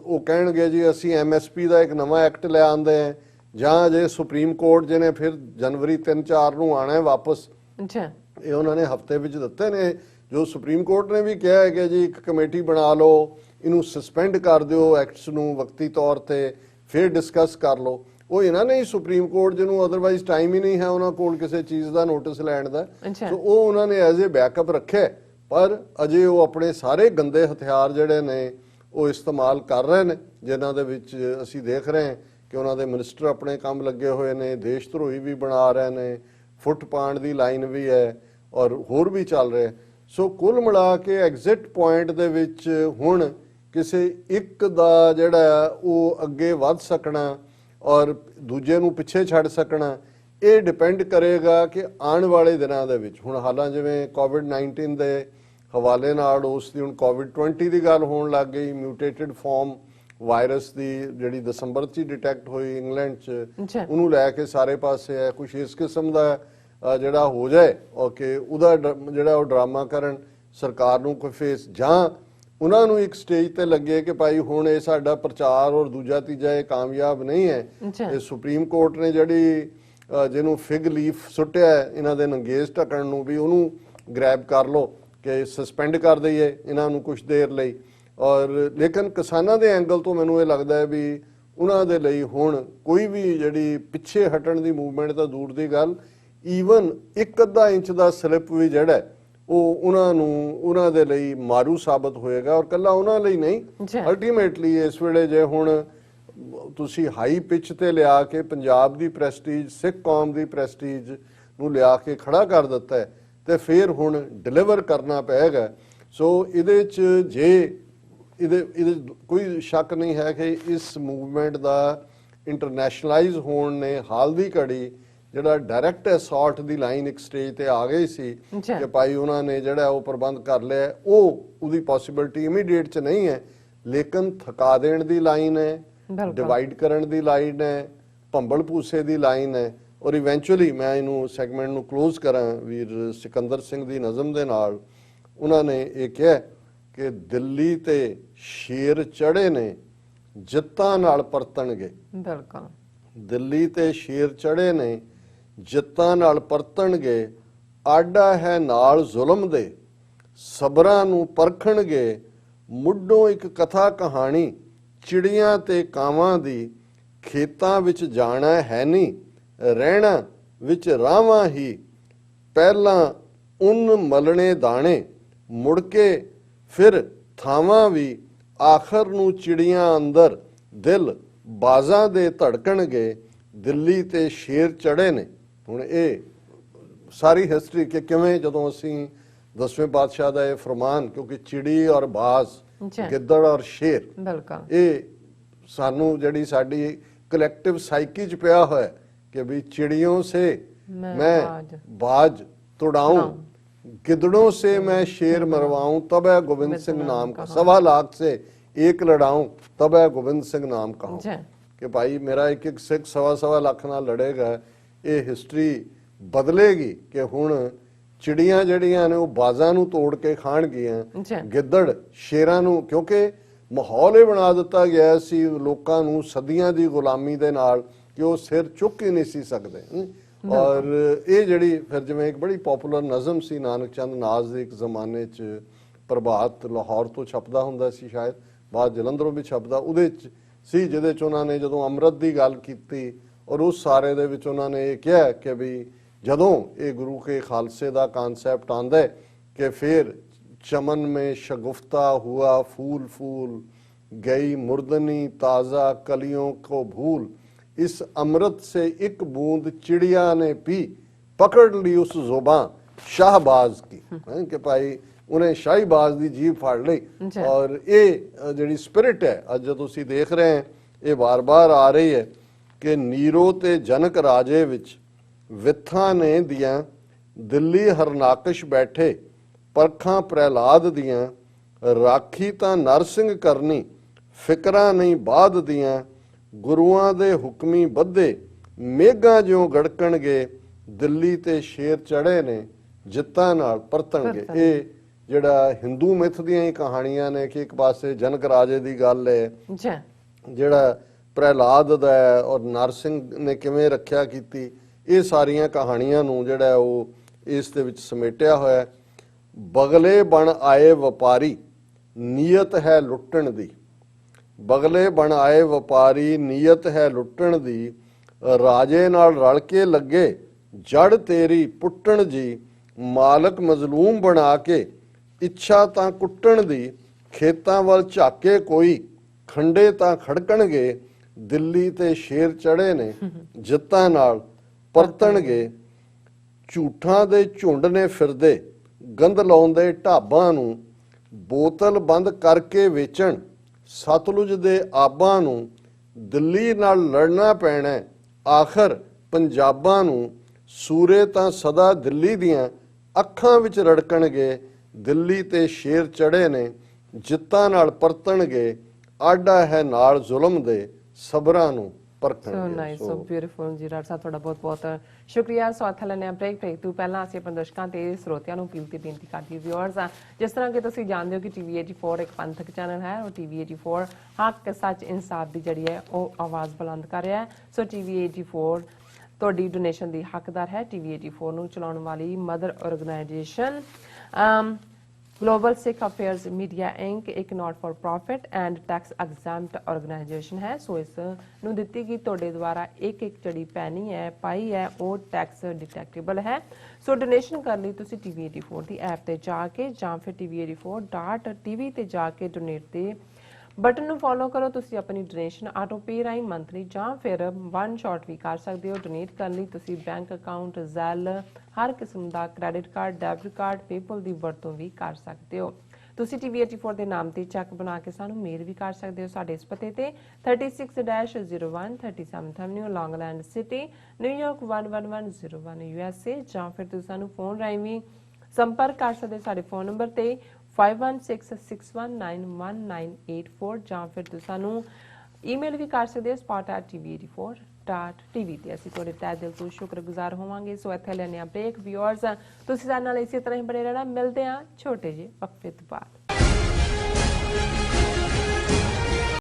वो कहणगे जी असीं MSP का एक नवा एक्ट ले आंदे हैं, जां जे सुप्रीम कोर्ट जिहने फिर जनवरी 3-4 नूं आना है वापस, ये उन्होंने हफ्ते विच दित्ते ने। जो सुप्रीम कोर्ट ने भी कहा है कि जी एक कमेटी बना लो, इनू सस्पेंड कर दो एक्ट्स नूं वक्ती तौर ते, फिर डिस्कस कर लो। वो इन्हां ने ही सुप्रीम कोर्ट जिन्हों अदरवाइज टाइम ही नहीं है उन्होंने कोल किसी चीज़ का नोटिस लैण दा, तो वो उन्होंने एज ए बैकअप रखे। पर अजे वो अपने सारे गंदे हथियार जिहड़े ने वो इस्तेमाल कर रहे हैं, जिन्हां दे विच असीं देख रहे हैं कि उन्हां दे मिनिस्टर अपने काम लगे हुए ने, देश धरोही भी बना रहे हैं, फुट पाण दी लाइन भी है और होर भी चल रहे। सो कुल मिला के एग्जिट पॉइंट दे विच हुण किसी एक दा जिहड़ा वो अगे वध सकना और दूजे नूं पिछे छड़ सकना, ये डिपेंड करेगा कि आने वाले दिनों दे विच हुण हालां जिवें कोविड-19 दे हवाले नाल उस दी हुण कोविड-20 की गल होण लग गई, म्यूटेटेड फॉर्म वायरस की जिहड़ी दसंबर च डिटैक्ट हुई इंग्लैंड च, उहनूं लैके सारे पासे है कुछ इस किस्म का जिहड़ा हो जाए और कि उहदा जिहड़ा ड्रामा करन सरकार नूं कोई फेस जां उन्होंने एक स्टेज ते लगे कि भाई हुण ये साडा प्रचार और दूजा तीजा ये कामयाब नहीं है। सुप्रीम कोर्ट ने जिहड़ी जिन्हों फिग लीफ सुटिया है इन्हां दे नंगेज ढकण नूं भी उन्होंने ग्रैब कर लो कि सस्पेंड कर दईए इन्हां नूं कुछ देर लई। और लेकिन किसानां दे एंगल तो मैनूं ये लगदा है भी उन्हां दे लई हुण कोई भी जिहड़ी पिछे हटण दी मूवमेंट तां दूर दी गल, ईवन एक अद्धा इंच दा स्लिप भी जिहड़ा उन्हां दे लई मारू साबित होएगा। और कल्ला उन्हां लई नहीं, अल्टीमेटली इस वेले जे हुण तुसीं हाई पिच ते लिया के पंजाब दी प्रेस्टीज, सिख कौम दी प्रेस्टीज नूं लिया के खड़ा कर दिता है ते फिर हुण डिलीवर करना पेगा। सो इहदे च जे इहदे कोई शक नहीं है कि इस मूवमेंट दा इंटरनैशनलाइज होण ने हाल दी घड़ी ਜਿਹੜਾ ਡਾਇਰੈਕਟ ਅਸੌਲਟ ਦੀ ਲਾਈਨ ਇੱਕ ਸਟੇਜ ਤੇ ਆ ਗਈ ਸੀ ਕਿ ਭਾਈ ਉਹਨਾਂ ਨੇ ਜਿਹੜਾ ਉਹ ਪ੍ਰਬੰਧ ਕਰ ਲਿਆ, ਉਹ ਉਹਦੀ ਪੋਸਿਬਿਲਿਟੀ ਇਮੀਡੀਏਟ ਚ ਨਹੀਂ ਹੈ, ਲੇਕਿਨ ਥਕਾ ਦੇਣ ਦੀ ਲਾਈਨ ਹੈ, ਡਿਵਾਈਡ ਕਰਨ ਦੀ ਲਾਈਨ ਹੈ, ਭੰਬਲ ਭੂਸੇ ਦੀ ਲਾਈਨ ਹੈ। ਔਰ ਇਵੈਂਚੁਅਲੀ ਮੈਂ ਇਹਨੂੰ ਸੈਗਮੈਂਟ ਨੂੰ ਕਲੋਜ਼ ਕਰਾਂ ਵੀਰ ਸਿਕੰਦਰ ਸਿੰਘ ਦੀ ਨਜ਼ਮ ਦੇ ਨਾਲ। ਉਹਨਾਂ ਨੇ ਇਹ ਕਿਹਾ ਕਿ ਦਿੱਲੀ ਤੇ ਸ਼ੇਰ ਚੜੇ ਨੇ ਜਿੱਤਾਂ ਨਾਲ ਪਰਤਣਗੇ। ਬਿਲਕੁਲ, ਦਿੱਲੀ ਤੇ ਸ਼ੇਰ ਚੜੇ ਨੇ ਜਿੱਤਾਂ ਨਾਲ ਪਰਤਣਗੇ, ਆਡਾ ਹੈ ਨਾਲ ਜ਼ੁਲਮ ਦੇ ਸਬਰਾਂ ਨੂੰ ਪਰਖਣਗੇ। ਮੁੱਢੋਂ ਇੱਕ ਕਥਾ ਕਹਾਣੀ ਚਿੜੀਆਂ ਤੇ ਕਾਵਾਂ ਦੀ, ਖੇਤਾਂ ਵਿੱਚ ਜਾਣਾ ਹੈ ਨਹੀਂ ਰਹਿਣਾ ਵਿੱਚ ਰਾਵਾਂ ਹੀ। ਪਹਿਲਾਂ ਉੱਨ ਮਲਣੇ ਦਾਣੇ ਮੁੜ ਕੇ ਫਿਰ ਥਾਵਾਂ ਵੀ, ਆਖਰ ਨੂੰ ਚਿੜੀਆਂ ਅੰਦਰ ਦਿਲ ਬਾਜ਼ਾਂ ਦੇ ਧੜਕਣਗੇ। ਦਿੱਲੀ ਤੇ ਸ਼ੇਰ ਚੜੇ ਨੇ। ਹੁਣ ਇਹ ਸਾਰੀ ਹਿਸਟਰੀ ਕਿ ਕਿਵੇਂ ਜਦੋਂ ਅਸੀਂ 10ਵੇਂ ਪਾਤਸ਼ਾਹ ਦਾ ਇਹ ਫਰਮਾਨ, ਕਿਉਂਕਿ ਚਿੜੀ ਔਰ ਬਾਜ਼, ਗਿੱਦੜ ਔਰ ਸ਼ੇਰ, ਇਹ ਸਾਨੂੰ ਜਿਹੜੀ ਸਾਡੀ ਕਲੈਕਟਿਵ ਸਾਈਕੀ ਚ ਪਿਆ ਹੋਇਆ कि भी चिड़ियों से मैं बाज तुड़ाऊं, गिदड़ों से मैं शेर मरवाऊं, तब है गोविंद सिंह नाम का, 1.25 लाख से एक लड़ाऊं, तब है गोविंद सिंह नाम कहूं। कि भाई मेरा एक एक सिख 1.25 लाख नाल लड़ेगा। ये हिस्टरी बदलेगी कि हुण चिड़ियां जड़ियां ने वो बाजां नूं तोड़ के खाणगियां, गिदड़ शेरां नूं, क्योंकि माहौल ही बना दिता गया सी लोकां नूं सदियां दी गुलामी दे नाल कि वो सिर चुक ही नहीं सी सकते। और ये जड़ी फिर जिवें एक बड़ी पॉपुलर नज़म सी नानक चंद नाज दे एक जमाने च, प्रभात लाहौर तो छपदा हुंदा सी, शायद बाद जलंधरों भी छपदा, उहदे च सी जिहदे च उन्हां ने जदों अमरत दी गल कीती और उस सारे दे विच उन्हां ने ये कहा कि भी जदों ये गुरु के खालसे दा कॉन्सैप्ट आंदा है कि फिर चमन में शगुफ्ता हुआ फूल फूल, गई मुर्दनी ताज़ा कलियों को भूल, इस अमृत से एक बूंद चिड़िया ने पी, पकड़ ली उस जुबां शाहबाज की। कि भाई उन्हें शाहीबाज की जीभ फाड़ ली। और ये जी स्पिरिट है अज जो तुसी देख रहे हैं, ये बार बार आ रही है कि नीरो ते जनक राजे विच विथा ने दियां, दिल्ली हरनाकश बैठे परखां प्रहलाद दियां, राखी तां नरसिंह करनी फिकरां नहीं बाद दियां, गुरुआं दे हुक्मी बद्धे मेघां ज्यों गड़कणगे, दिल्ली ते शेर चढ़े ने जित्तां नाल परतणगे। ये जिहड़ा हिंदू मिथ दीयां ही कहानियां ने कि एक पासे जनक राजे दी गल है, जिहड़ा प्रहलाद दा है और नरसिंह ने किवें रखिया कीती, ये सारियां कहानियां नूं जिहड़ा वो इस दे विच समेटिया होया है। बगले बण आए वपारी नीयत है लुट्टण दी, बगले बण आए वपारी नीयत है लुट्टण दी, राजे नाल रल के लगे जड़ तेरी पुट्टण जी, मालक मजलूम बना के इच्छा तां कुट्टण दी, खेतां वल झाके कोई खंडे तां खड़कणगे, दिल्ली ते शेर चढ़े ने जित्तां नाल परतणगे। झूठां दे झुंड ने फिरदे गंद लाउंदे ढाबां नूं, बोतल बंद करके वेचण सतलुज दे आबां नूं, दिल्ली नाल लड़ना पैना आखर पंजाबां नूं, सूरे तां सदा दिल्ली दियां अखां विच रड़कणगे, दिल्ली ते शेर चढ़े ने जित्तां नाल परतणगे, आडा है नाल जुल्म दे सबरां नूं परखणगे। सो नाइस, सो ब्यूटीफुल जी। डॉक्टर साहब ਤੁਹਾਡਾ ਬਹੁਤ ਬਹੁਤ ਸ਼ੁਕਰੀਆ। ਸਵਾਗਤ ਲੈਣੇ ਆ ਬ੍ਰੇਕ ਤੋਂ ਪਹਿਲਾਂ ਅਸੀਂ ਆਪਣੇ ਦਰਸ਼ਕਾਂ ਤੇ ਸਰੋਤਿਆਂ ਨੂੰ ਅਪੀਲ ਤੇ ਬੇਨਤੀ ਕਰਦੀ ਵਿਊਅਰਸ ਆ, ਜਿਸ ਤਰ੍ਹਾਂ ਕਿ ਤੁਸੀਂ ਜਾਣਦੇ ਹੋ ਕਿ ਟੀਵੀ 84 ਇੱਕ ਪੰਥਕ ਚੈਨਲ ਹੈ ਔਰ ਟੀਵੀ 84 ਹੱਕ ਸੱਚ ਇਨਸਾਫ ਦੀ ਜਿਹੜੀ ਹੈ ਉਹ ਆਵਾਜ਼ ਬੁਲੰਦ ਕਰ ਰਿਹਾ ਹੈ। ਸੋ ਟੀਵੀ 84 ਤੁਹਾਡੀ ਡੋਨੇਸ਼ਨ ਦੀ ਹੱਕਦਾਰ ਹੈ। ਟੀਵੀ 84 ਨੂੰ ਚਲਾਉਣ ਵਾਲੀ mother organization Global Sikh Affairs Media Inc एक not for profit and tax exempt organization है। सो इस नूं दित्ती गई तुहाडे द्वारा एक एक जड़ी पैनी है पाई है वो टैक्स डिटेक्टेबल है। सो डोनेशन करने लई तुसीं TV 84 की ऐप ते जाके जां फिर TV84.tv ते जाके डोनेट ते बटन ਨੂੰ ਫੋਲੋ ਕਰੋ। ਤੁਸੀਂ ਆਪਣੀ ਡੋਨੇਸ਼ਨ ਆਟੋ ਪੇ ਰਾਹੀਂ ਮੰਥਲੀ ਜਾਂ ਫਿਰ ਵਨ ਸ਼ਾਟ ਵੀ ਕਰ ਸਕਦੇ ਹੋ। ਡੋਨੇਟ ਕਰਨ ਲਈ ਤੁਸੀਂ ਬੈਂਕ ਅਕਾਊਂਟ, ਜ਼ੈਲ, ਹਰ ਕਿਸਮ ਦਾ credit card, debit card, PayPal ਦੀ ਵਰਤੋਂ ਵੀ ਕਰ ਸਕਦੇ ਹੋ। ਤੁਸੀਂ TV84 ਦੇ ਨਾਮ ਤੇ ਚੈੱਕ ਬਣਾ ਕੇ ਸਾਨੂੰ ਮੇਲ ਵੀ ਕਰ ਸਕਦੇ ਹੋ ਸਾਡੇ ਇਸ ਪਤੇ ਤੇ 36-01 37th Avenue Long Island city New York 11101 USA ਜਾਂ ਫਿਰ ਤੁਸੀਂ ਸਾਨੂੰ ਫੋਨ ਰਾਹੀਂ ਵੀ ਸੰਪਰਕ ਕਰ ਸਕਦੇ ਸਾਡੇ ਫੋਨ ਨੰਬਰ ਤੇ 5166191984 ਜਾਂ ਫਿਰ ਤੁਸੀਂ ਸਾਨੂੰ ਈਮੇਲ ਵੀ ਕਰ ਸਕਦੇ ਹੋ spot@tv84.tv ਤੇ ਅਸੀਂ ਤੁਹਾਡੇ ਤਹਿ ਦਿਲ ਤੋਂ ਸ਼ੁਕਰਗੁਜ਼ਾਰ ਹੋਵਾਂਗੇ। ਸੋ ਇੱਥੇ ਲੈਣੇ ਆ ਬ੍ਰੇਕ। ਵਿਊਅਰਸ ਤੁਸੀਂ ਸਾਡੇ ਨਾਲ ਇਸੇ ਤਰ੍ਹਾਂ ਹੀ ਬਣੇ ਰਹਿਣਾ। ਮਿਲਦੇ ਆ ਛੋਟੇ ਜਿਹੇ ਵਕਫੇ ਤੋਂ ਬਾਅਦ।